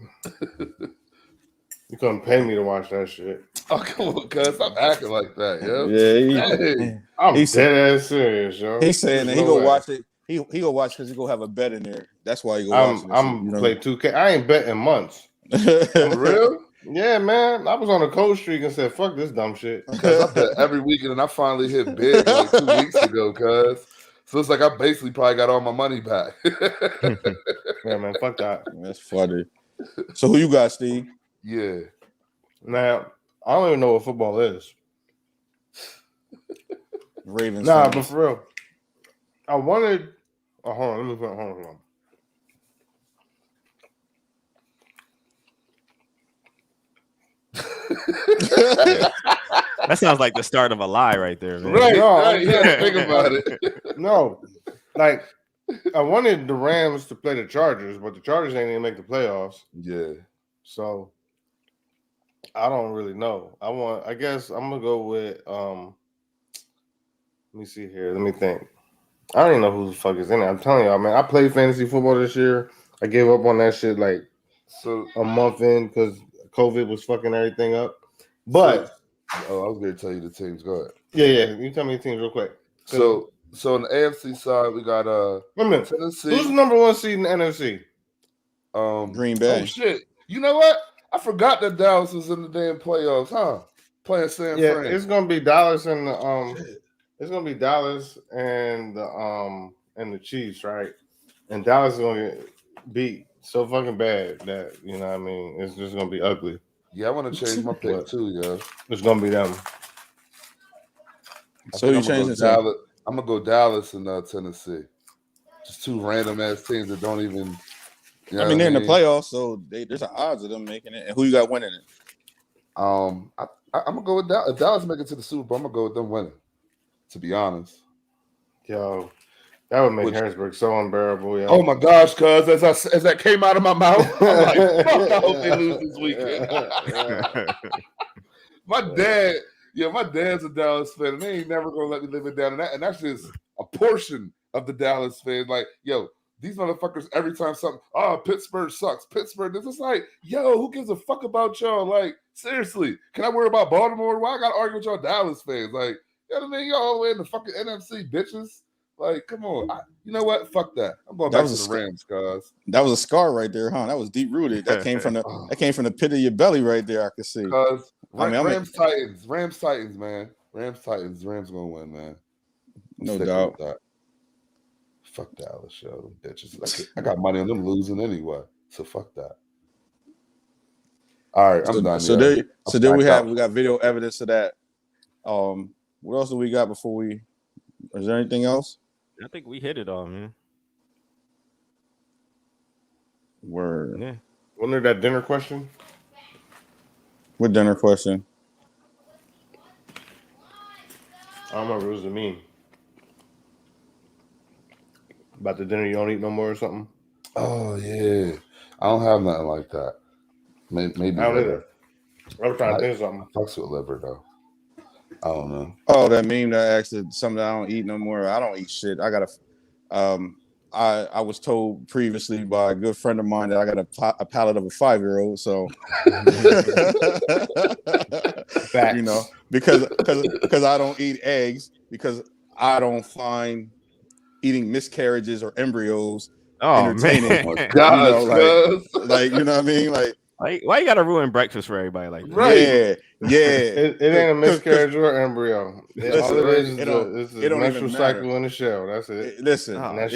You couldn't pay me to watch that shit. Oh, come on, cuz. Stop acting like that, yo. Yeah, I'm He dead ass serious, yo. he's saying that he There's go no way. watch it. He go watch because he go have a bet in there. That's why he go watch it. I'm play 2K. I ain't bet in months. For real? Yeah, man. I was on a cold streak and said, "Fuck this dumb shit." Cuz I bet every weekend and I finally hit big like 2 weeks ago, cuz. So it's like I basically probably got all my money back. Yeah, man. Fuck that. That's funny. So who you got, Steve? Yeah. Now, I don't even know what football is. Ravens. Nah, fans. but for real, I wanted. Oh, hold on. Let me put. Hold on. That sounds like the start of a lie right there, man. Right, No, right. You gotta think about it. No, like I wanted the Rams to play the Chargers, but the Chargers ain't even make the playoffs. Yeah. So I don't really know. I guess I'm gonna go with let me see here. Let me think. I don't even know who the fuck is in it. I'm telling y'all, man. I played fantasy football this year. I gave up on that shit like So a month in because COVID was fucking everything up. But I was gonna tell you the teams. Go ahead. yeah. You tell me the teams real quick. So on the AFC side, we got wait a minute. Tennessee. Who's the number one seed in the NFC? Green Bay. Oh shit! You know what? I forgot that Dallas was in the damn playoffs, huh? Playing San Yeah, Fran. it's gonna be Dallas and the it's gonna be Dallas and the Chiefs, right? And Dallas is gonna get beat so fucking bad that you know what I mean it's just gonna be ugly. Yeah, I want to change my pick too, yo. It's gonna be them. So you changing Dallas? I'm gonna go Dallas and Tennessee. just two random ass teams that don't even. You know I mean, what they're in the playoffs, so there's an odds of them making it. And who you got winning it? I'm gonna go with Dallas. If Dallas make it to the Super Bowl, I'm gonna go with them winning. To be honest, Yo, that would make Harrisburg so unbearable. Yo. Oh my gosh, cuz as that came out of my mouth, I'm like, fuck, I hope they lose this weekend. My dad's a Dallas fan, and they ain't never gonna let me live it down. And that's just a portion of the Dallas fan. Like, yo, these motherfuckers, every time something, Pittsburgh sucks. Pittsburgh, this is like, yo, who gives a fuck about y'all? Like, seriously, can I worry about Baltimore? Why I gotta argue with y'all Dallas fans? Like, you know what I mean? Y'all all the way in the fucking NFC, bitches. Like, come on. You know what? Fuck that. I'm going back to the Rams, guys. That was a scar right there, huh? That was deep rooted. That came from the pit of your belly right there. I could see. Because Rams Titans, man. Rams gonna win, man. No doubt. Fuck Dallas, yo, them bitches. I got money on them losing anyway, so fuck that. All right, I'm done. So there we got video evidence of that. What else do we got before we? Is there anything else? I think we hit it all, man. Word. Yeah. Wasn't there that dinner question? What dinner question? I don't remember. It was the meme. About the dinner you don't eat no more or something? Oh, yeah. I don't have nothing like that. Maybe I don't either. I was trying to think of something. I fucks with liver, though. I don't know. Oh, that meme that actually something I don't eat no more. I don't eat shit. I got I was told previously by a good friend of mine that I got a palate of a 5-year-old. So, you know, because I don't eat eggs, because I don't find eating miscarriages or embryos entertaining. Man. Like, you know what I mean? Like, why you gotta ruin breakfast for everybody like that? Right. Yeah. It ain't a miscarriage or embryo. All it is it don't menstrual even cycle in the shell. That's it. Listen, that's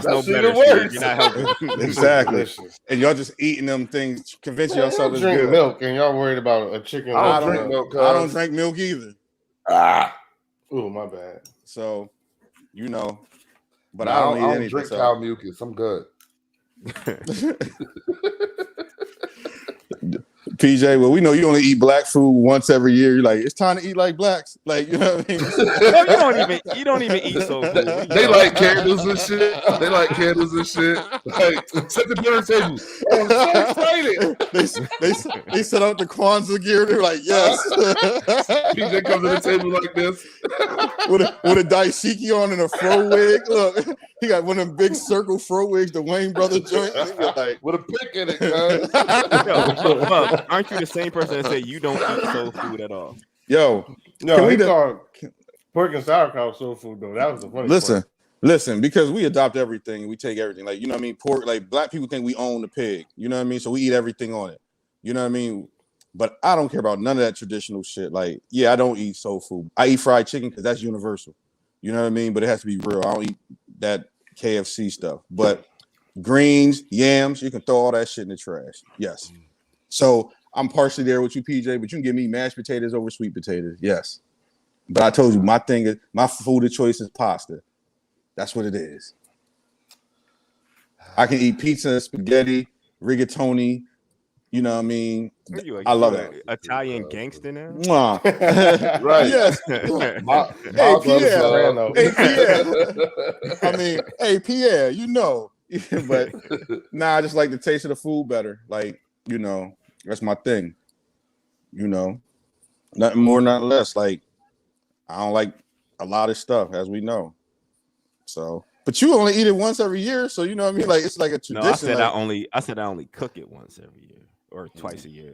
no better. Shit. You're not helping. Exactly. And y'all just eating them things, convince yourself it's drink good. milk, and y'all worried about a chicken. I don't drink milk. I don't drink milk either. Oh, my bad. So, you know, but no, I don't eat I anything. Drink cow mucus. I'm good. PJ, well, we know you only eat black food once every year. You're like, it's time to eat like blacks. Like, you know what I mean? No, you don't even eat soul food. They like candles and shit. Like, set the dinner table. I'm so excited. They set out the Kwanzaa gear. They're like, yes. PJ comes to the table like this. with a daishiki on and a fro wig. Look, he got one of them big circle fro wigs, the Wayne Brother joint. Like, with a pick in it, guys. Aren't you the same person that say you don't eat soul food at all? No, he called pork and sauerkraut soul food though. That was the funny part. Listen, because we adopt everything, we take everything. Like, you know what I mean? Pork, like black people think we own the pig. You know what I mean? So we eat everything on it. You know what I mean? But I don't care about none of that traditional shit. Like, yeah, I don't eat soul food. I eat fried chicken because that's universal. You know what I mean? But it has to be real. I don't eat that KFC stuff. But greens, yams, you can throw all that shit in the trash. Yes. So I'm partially there with you, PJ, but you can give me mashed potatoes over sweet potatoes. Yes. But I told you, my thing is, my food of choice is pasta. That's what it is. I can eat pizza, spaghetti, rigatoni. You know what I mean? I love it. Italian gangster now? Right. Yes. Hey, Pierre. I mean, hey, Pierre, you know. But I just like the taste of the food better. Like, you know, that's my thing. You know, nothing more, nothing less. Like, I don't like a lot of stuff, as we know. So, but you only eat it once every year, so you know what I mean. Like, it's like a tradition. No, I said I only cook it once every year or twice a year.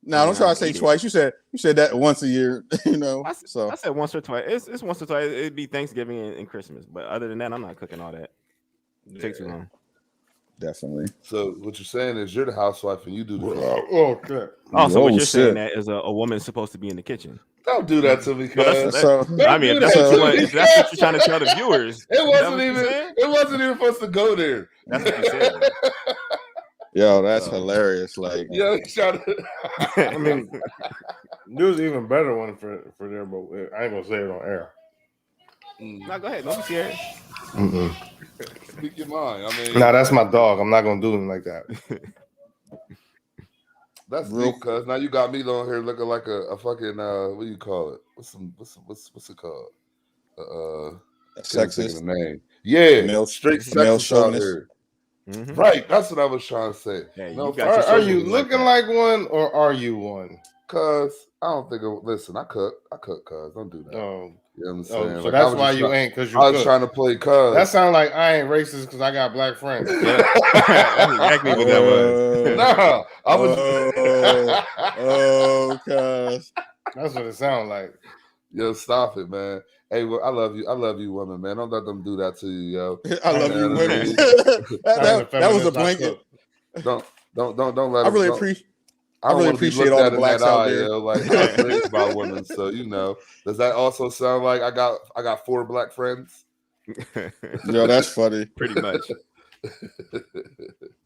No, don't try to say twice. You said that once a year. You know, I said once or twice. It's once or twice. It'd be Thanksgiving and Christmas, but other than that, I'm not cooking all that. It takes too long. Definitely. So what you're saying is you're the housewife and you do the okay. So what you're saying that is a woman's supposed to be in the kitchen. Don't do that to me, cuz. I mean, if that's what you're trying to tell the viewers, it wasn't even supposed to go there. That's what you said. Yo, that's hilarious. Like, yo, I mean, there's even better one for there, but I ain't gonna say it on air. No, go ahead. Don't be serious. Speak your mind. I mean, Nah, that's my dog. I'm not gonna do him like that. that's deep, cuz now you got me on here looking like a fucking what do you call it? What's it called? Sexist. The name. Yeah, Male, straight male sexist out chauvinist. here. Right, that's what I was trying to say. Yeah, No, you got Are you looking like one or are you one? Cuz I don't think. Listen, I cook. Cuz don't do that. Oh, you know what I'm saying? So Like, that's why you ain't, because you. I was trying to play cuz. That sounds like I ain't racist because I got black friends. Yeah. That's exactly what that was. Nah, I was. Cuz. That's what it sounds like. Yo, stop it, man. Hey, well, I love you, women, man. Don't let them do that to you, yo. I love you, women. that was a blanket. Don't let. I really appreciate. I really appreciate all the blacks out there. Yo. Like I'm raised by women, so Does that also sound like I got 4 black friends? Yo, that's funny. Pretty much.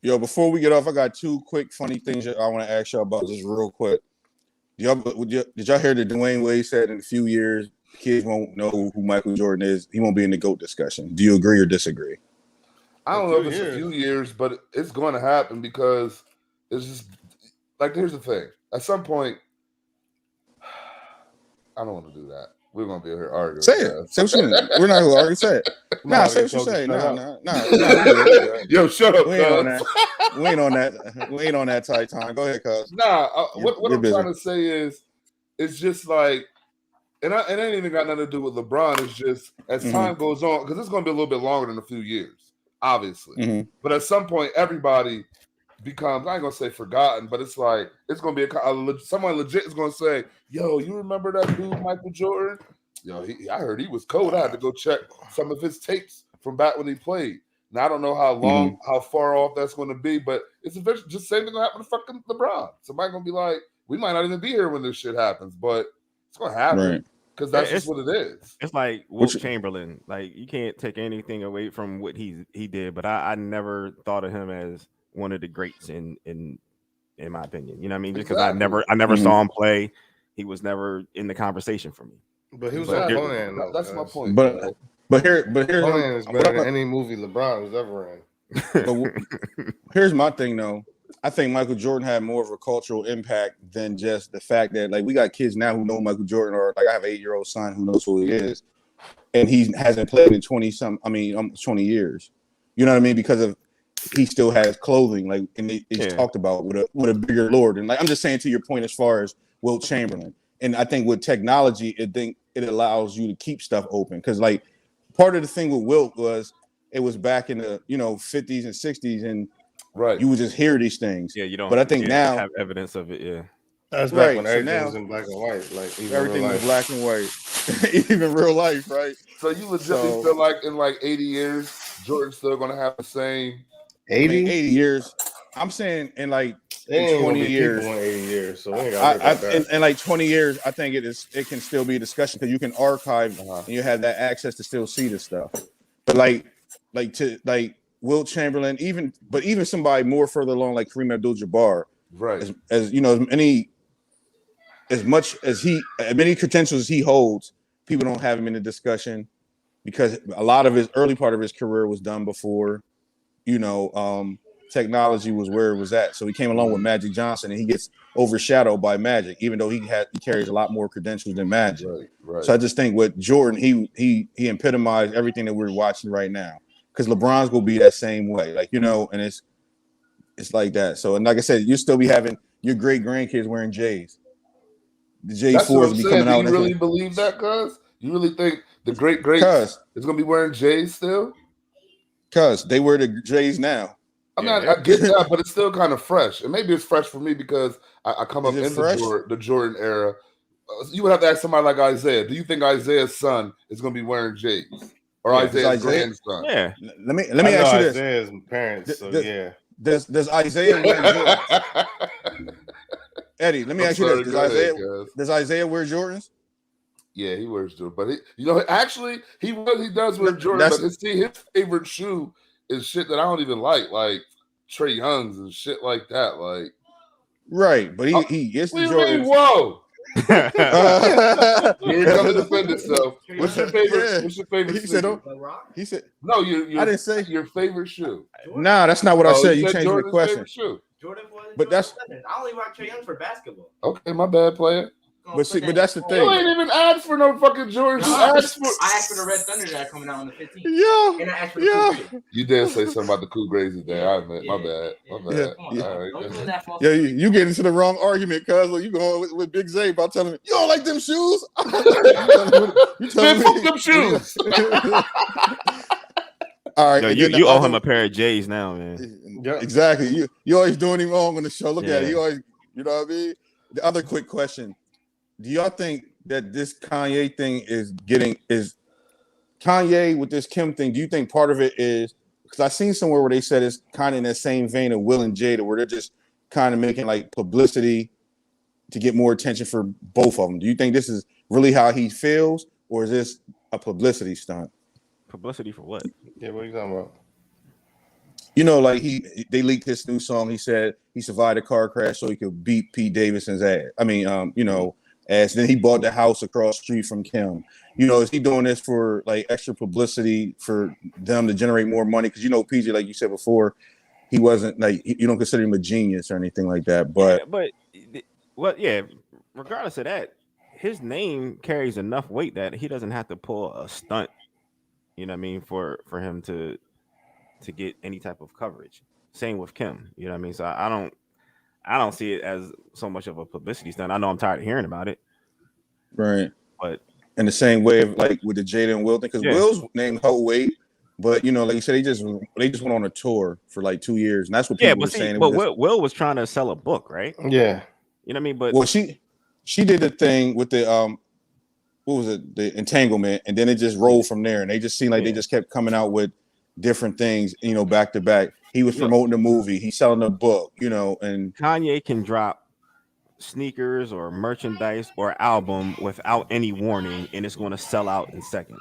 Yo, before we get off, I got 2 quick funny things that I want to ask y'all about just real quick. Did y'all hear that Dwayne Wade said in a few years kids won't know who Michael Jordan is? He won't be in the GOAT discussion. Do you agree or disagree? I don't know if it's a few years, but it's going to happen because it's just like, here's the thing. At some point, I don't want to do that. We're going to be here arguing. Say it. Say what you mean. We're not going to argue. Say it. Nah, say what you say. Nah. Yo, shut up, we ain't on that. We ain't on that tight time. Go ahead, cuz. Nah, what I'm trying to say is, it's just like, and it ain't even got nothing to do with LeBron. It's just, as time goes on, because it's going to be a little bit longer than a few years, obviously. But at some point, everybody becomes, I ain't gonna say forgotten, but it's like it's gonna be someone legit is gonna say, "Yo, you remember that dude Michael Jordan? Yo, I heard he was cold. I had to go check some of his tapes from back when he played." Now I don't know how long, how far off that's going to be, but it's eventually just same thing gonna happen to fucking LeBron. Somebody gonna be like, "We might not even be here when this shit happens," but it's gonna happen because that's just what it is. It's like Wilt Chamberlain. Like, you can't take anything away from what he did, but I never thought of him as one of the greats in my opinion. You know what I mean? Just because I never saw him play, he was never in the conversation for me. But he was on Conan, though. That's my point. But here, Conan is better than any movie LeBron was ever in. But here's my thing, though. I think Michael Jordan had more of a cultural impact than just the fact that, like, we got kids now who know Michael Jordan, or like I have an 8-year-old son who knows who he is, and he hasn't played in 20 years. You know what I mean? Because of he still has clothing, like, and it's talked about with a bigger lord. And like I'm just saying, to your point as far as Wilt Chamberlain, and I think with technology, it allows you to keep stuff open, because like part of the thing with Wilt was it was back in the 50s and 60s, and you would just hear these things. Yeah, you don't. But I think now have evidence of it. Yeah, that's back when everything was in black and white. Like everything was black and white, even real life, right? So you legitimately feel like in like 80 years, Jordan's still gonna have the same 80 years. I'm saying in like 20 years. 80 years. So in like 20 years, I think it can still be a discussion, because you can archive and you have that access to still see this stuff. But like Wilt Chamberlain, even somebody more further along like Kareem Abdul-Jabbar, right? As many credentials as he holds, people don't have him in the discussion because a lot of his early part of his career was done before, technology was where it was at. So he came along with Magic Johnson, and he gets overshadowed by Magic, even though he carries a lot more credentials than Magic. Right. So I just think with Jordan, he epitomized everything that we're watching right now. Because LeBron's gonna be that same way, and it's like that. So, and like I said, you still be having your great grandkids wearing J's. The J4s will be coming out. Do you really believe that, cuz? You really think the great greats is gonna be wearing J's still? Cuz they wear the J's now. I mean, I get that, but it's still kind of fresh. And maybe it's fresh for me because I come up in the Jordan era. You would have to ask somebody like Isaiah. Do you think Isaiah's son is going to be wearing J's? Or Isaiah's grandson? Yeah. Let me ask you this. Isaiah's parents, yeah. Does Isaiah wear Jordans? Eddie, let me ask you this. Does Isaiah wear Jordans? Yeah, he wears Jordan. But actually, he does wear Jordan. But his favorite shoe is shit that I don't even like Trey Young's and shit like that. Like, right, but he gets the Jordans. Whoa! Here he comes to defend itself. What's your favorite? Yeah. What's your favorite? He said, sneaker? he said, No, your I didn't say. your favorite shoe. Nah, that's not what I Oh, said. you You said changed the Jordan's question. favorite shoe. Jordan boy, But that's- I only rock Trae Young for basketball. Okay, my bad, player. But see, but that's the You thing. ain't even asked for no fucking Jordan. You asked for. I asked for the Red Thunder that are coming out on the 15th. Yeah. And I asked for the Yeah. Cool Grade. You did say something about the Cool Grades today. I admit. My bad. My bad. Yeah. Come on, Yeah. dog. All right. Don't do that false. Yeah, you get into the wrong argument, cuz you going with Big Zay about telling me you don't like them shoes. you Man, fuck them shoes. All right, Yo, and then the you owe other- him a pair of J's now, man. Yeah. Exactly. You always doing him wrong on the show. Look at it. Yeah. You always, you know what I mean? The other quick question. Do y'all think that this Kanye thing is Kanye with this Kim thing? Do you think part of it is because I seen somewhere where they said it's kind of in that same vein of Will and Jada, where they're just kind of making like publicity to get more attention for both of them? Do you think this is really how he feels, or is this a publicity stunt? Publicity for what? Yeah, what are you talking about? You know, like they leaked his new song. He said he survived a car crash so he could beat Pete Davidson's ass. I mean, ass. Then he bought the house across the street from Kim. You know, is he doing this for like extra publicity for them to generate more money? Because PJ, like you said before, he wasn't like you don't consider him a genius or anything like that. But regardless of that, his name carries enough weight that he doesn't have to pull a stunt. You know what I mean? For him to get any type of coverage. Same with Kim. You know what I mean? So I don't see it as so much of a publicity stunt. I know I'm tired of hearing about it. Right. But in the same way of like with the Jada and Will thing, because Will's name held weight, but like you said, they just went on a tour for like 2 years, and that's what people were saying. But Will was trying to sell a book, right? Yeah. You know what I mean? But well, she did the thing with the what was it, the entanglement, and then it just rolled from there, and they just seemed like they just kept coming out with different things, back to back. He was promoting the movie, he's selling a book, and Kanye can drop sneakers or merchandise or album without any warning, and it's going to sell out in seconds.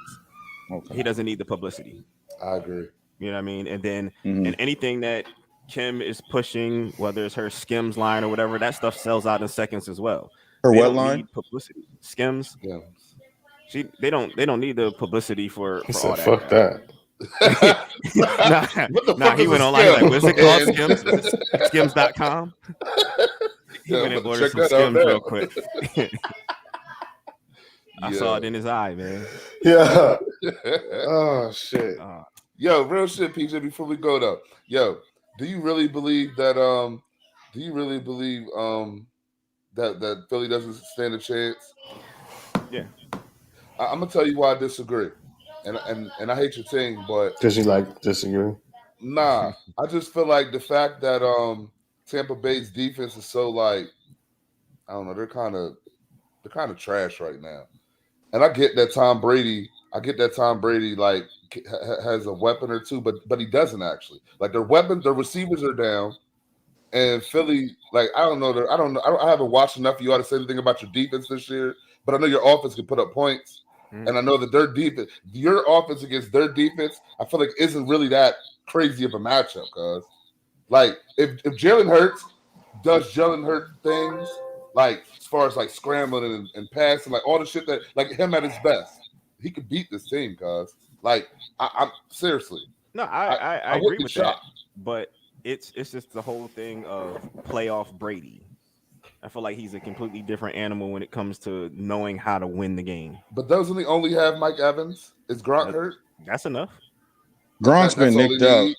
Okay. He doesn't need the publicity. I agree. You know what I mean? And then and anything that Kim is pushing, whether it's her Skims line or whatever, that stuff sells out in seconds as well. Her what line? Publicity. Skims. Yeah. They don't need the publicity for He all said, that. fuck that. Nah, he went online like, what's it called? Skims? Skims.com. He went and ordered some Skims real quick. I saw it in his eye, man. Yeah. Oh shit. Yo, real shit, PJ. Before we go though, do you really believe that that Philly doesn't stand a chance? Yeah. I'm gonna tell you why I disagree, and I hate your team, but Because you disagree. Nah, I just feel like the fact that Tampa Bay's defense is so like, I don't know, they're kind of trash right now, and I get that Tom Brady like has a weapon or two, but he doesn't actually. Like their receivers are down, and Philly, like I haven't watched enough of you to say anything about your defense this year, but I know your offense can put up points. And I know that their defense, your offense against their defense, I feel like isn't really that crazy of a matchup. Cause like if Jalen Hurts does Jalen Hurts things, like as far as like scrambling and passing, like all the shit that like him at his best, he could beat this team. Cause like I'm seriously. No, I agree with that. shocked. But it's just the whole thing of playoff Brady. I feel like he's a completely different animal when it comes to knowing how to win the game. But doesn't he only have Mike Evans? Is Gronk hurt? That's enough. Gronk's been That's nicked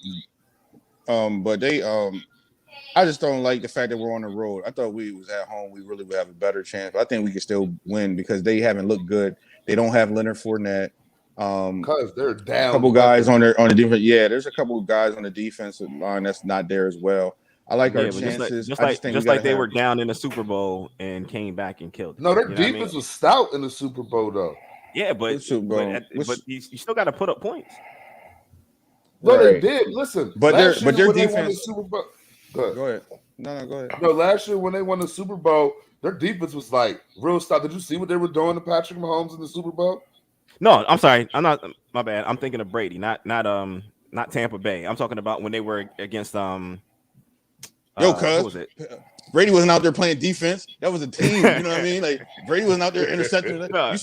all up. But they I just don't like the fact that we're on the road. I thought we was at home, we really would have a better chance. But I think we can still win because they haven't looked good. They don't have Leonard Fournette. Because they're down. A couple guys on the defense. Yeah, there's a couple of guys on the defensive line that's not there as well. I like our chances. Just like they were down in the Super Bowl and came back and killed it. No, their defense was stout in the Super Bowl, though. Yeah, but you still got to put up points. No, they did. Listen, but their defense. They won the Super Bowl. Go ahead. No, go ahead. No, last year when they won the Super Bowl, their defense was like real stout. Did you see what they were doing to Patrick Mahomes in the Super Bowl? No, I'm sorry. I'm not. My bad. I'm thinking of Brady, not Tampa Bay. I'm talking about when they were against Yo, cuz. what was it? Brady wasn't out there playing defense. That was a team. You know what I mean? Like Brady wasn't out there intercepting. You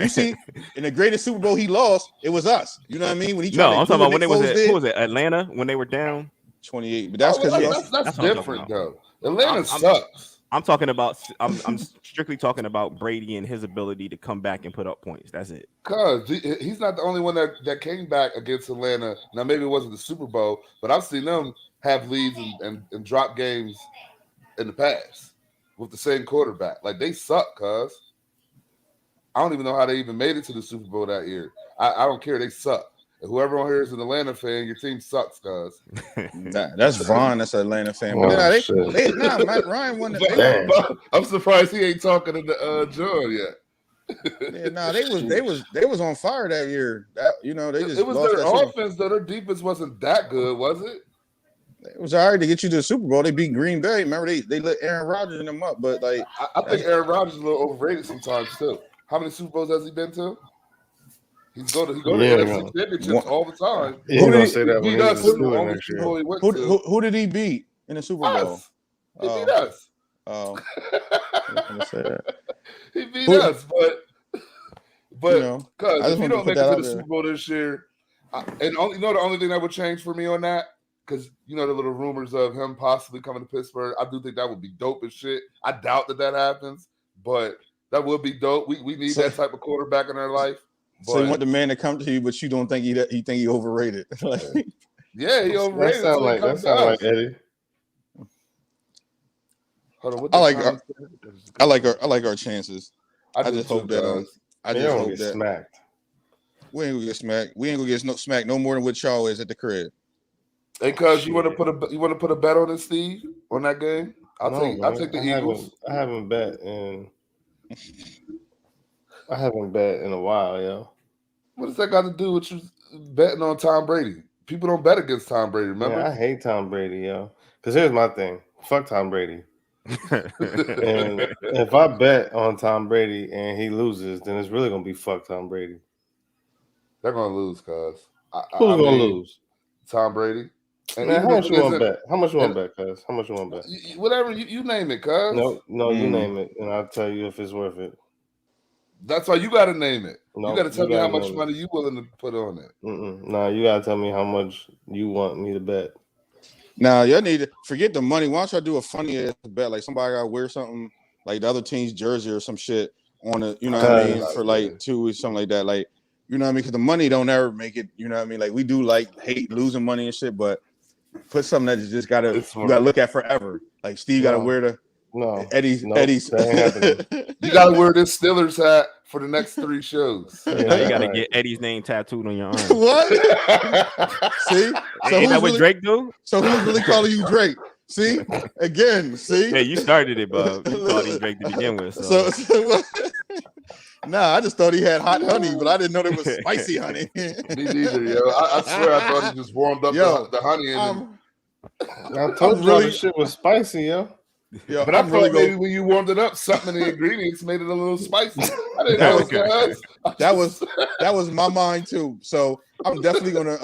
see, in the greatest Super Bowl he lost, it was us. You know what I mean? When he tried I'm to talking about when they was at did. Who was it? Atlanta when they were down 28. But that's because that's different though. Atlanta sucks. I'm talking about. I'm strictly talking about Brady and his ability to come back and put up points. That's it. Cause he's not the only one that came back against Atlanta. Now maybe it wasn't the Super Bowl, but I've seen them have leads and drop games in the past with the same quarterback. Like they suck, cuz. I don't even know how they even made it to the Super Bowl that year. I don't care. They suck. And whoever on here is an Atlanta fan, your team sucks, cuz. That's Vaughn. That's an Atlanta fan. But Matt Ryan won the. I'm surprised he ain't talking to the John yet. They was on fire that year. It was their offense though. Their defense wasn't that good, was it? It was all right to get you to the Super Bowl. They beat Green Bay. Remember they let Aaron Rodgers and them up, but like I think Aaron Rodgers is a little overrated sometimes too. How many Super Bowls has he been to? He go to NFC championships all the time. Who did he beat in the Super Bowl? He beat us. Oh, he beat us, but because if you don't make it to the Super Bowl this year, the only thing that would change for me on that, because the little rumors of him possibly coming to Pittsburgh, I do think that would be dope as shit. I doubt that happens, but that would be dope. We need that type of quarterback in our life. So you want the man to come to you, but you don't think he overrated. Yeah, he overrated. That sounds like Eddie. Hold on, I like our chances. I just hope that smacked. We ain't gonna get smacked. We ain't gonna get smacked no more than what y'all is at the crib. Hey, cuz you want to put a bet on it, Steve, on that game? I'll take the Eagles. I haven't bet in a while, yo. What does that got to do with you betting on Tom Brady? People don't bet against Tom Brady, remember? Yeah, I hate Tom Brady, yo. Because here's my thing. Fuck Tom Brady. And if I bet on Tom Brady and he loses, then it's really going to be fuck Tom Brady. They're going to lose, cuz. Who's going to lose? Tom Brady. And man, how much you want to bet? How much you want to bet, cuz? How much you want to bet? Whatever, you name it, cuz. No, you name it, and I'll tell you if it's worth it. That's why you got to name it. No, you got to tell me how much money you willing to put on it. No, you got to tell me how much you want me to bet. Now, y'all need to forget the money. Why don't y'all do a funny ass bet? Like somebody got to wear something like the other team's jersey or some shit on it, you know what I mean? For like 2 weeks, something like that. Like, you know what I mean? Because the money don't ever make it, you know what I mean? Like, we do hate losing money and shit, but put something that you just got to look at forever. Like, Steve got to wear the Eddie's. You got to wear this Steelers hat for the next 3 shows. You got to get Eddie's name tattooed on your arm. What? See? So ain't that what Drake do? So who's really calling you Drake? See? Again, see? Yeah, you started it, Bob. You called him Drake to begin with. So. Nah, I just thought he had hot honey, but I didn't know there was spicy honey. Me neither, yo. I swear I thought he just warmed up the honey in it. I told you this shit was spicy, yo. But I thought maybe when you warmed it up, something in the ingredients made it a little spicy. I didn't know it, guys. That was my mind too. So I'm definitely gonna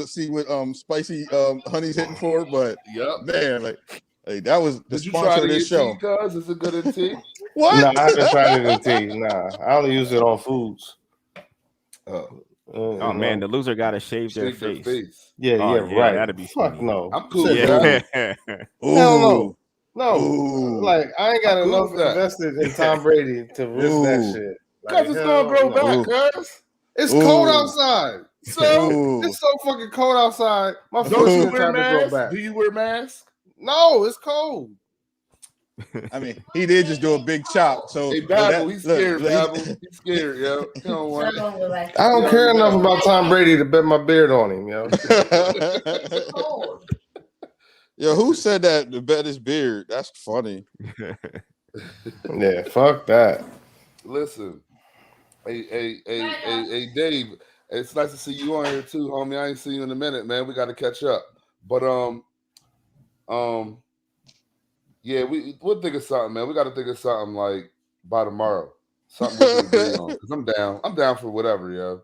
see what spicy honey's hitting for. But man, like that was the sponsor of this show. Cuz is it good in tea? What? Nah, I haven't tried it in tea. Nah, I only use it on foods. Oh man, the loser gotta shave their face. Yeah, right. That'd be fuck funny. no. I'm cool. Hell no. Ooh. Like I ain't got enough invested in Tom Brady to risk that shit. Cause it's gonna grow back, cuz. It's cold outside. So it's so fucking cold outside. My first year trying to grow back. Do you wear masks? No, it's cold. I mean, he did just do a big chop. So hey, Babel, he's scared, Babel. He's scared, yo. He don't want it. I don't care enough about Tom Brady to bet my beard on him, yo. Yo, who said that to bet his beard? That's funny. Yeah, fuck that. Listen, hey, Dave. It's nice to see you on here too, homie. I ain't seen you in a minute, man. We got to catch up. But yeah, we'll think of something, man. We got to think of something like by tomorrow. Something we can agree on. Cause I'm down. I'm down for whatever, yo.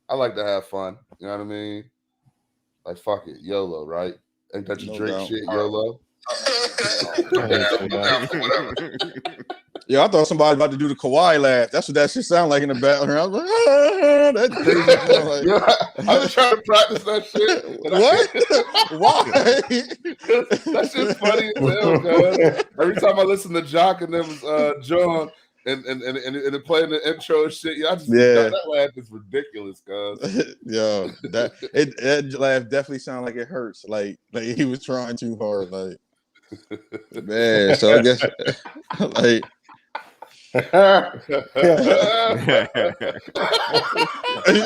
I like to have fun. You know what I mean? Like fuck it, YOLO, right? Ain't that your Drake shit, YOLO? Yeah, I thought somebody about to do the Kawhi laugh. That's what that shit sound like in the bathroom. I was like, that's crazy. Like, Yeah, I've been trying to practice that shit. What? Why? That shit's funny as hell, cuz. Every time I listen to Jock and them John and playing the intro and shit, that laugh is ridiculous, cuz. Yo, that laugh definitely sounded like it hurts. Like he was trying too hard. Like, man, so I guess like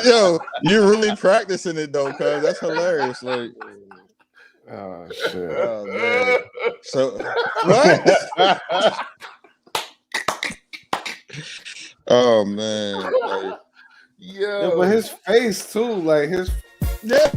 yo, you're really practicing it though, cuz that's hilarious. Like, oh shit. Oh man. So what? Oh man. Like, yeah, but his face too, like his yeah.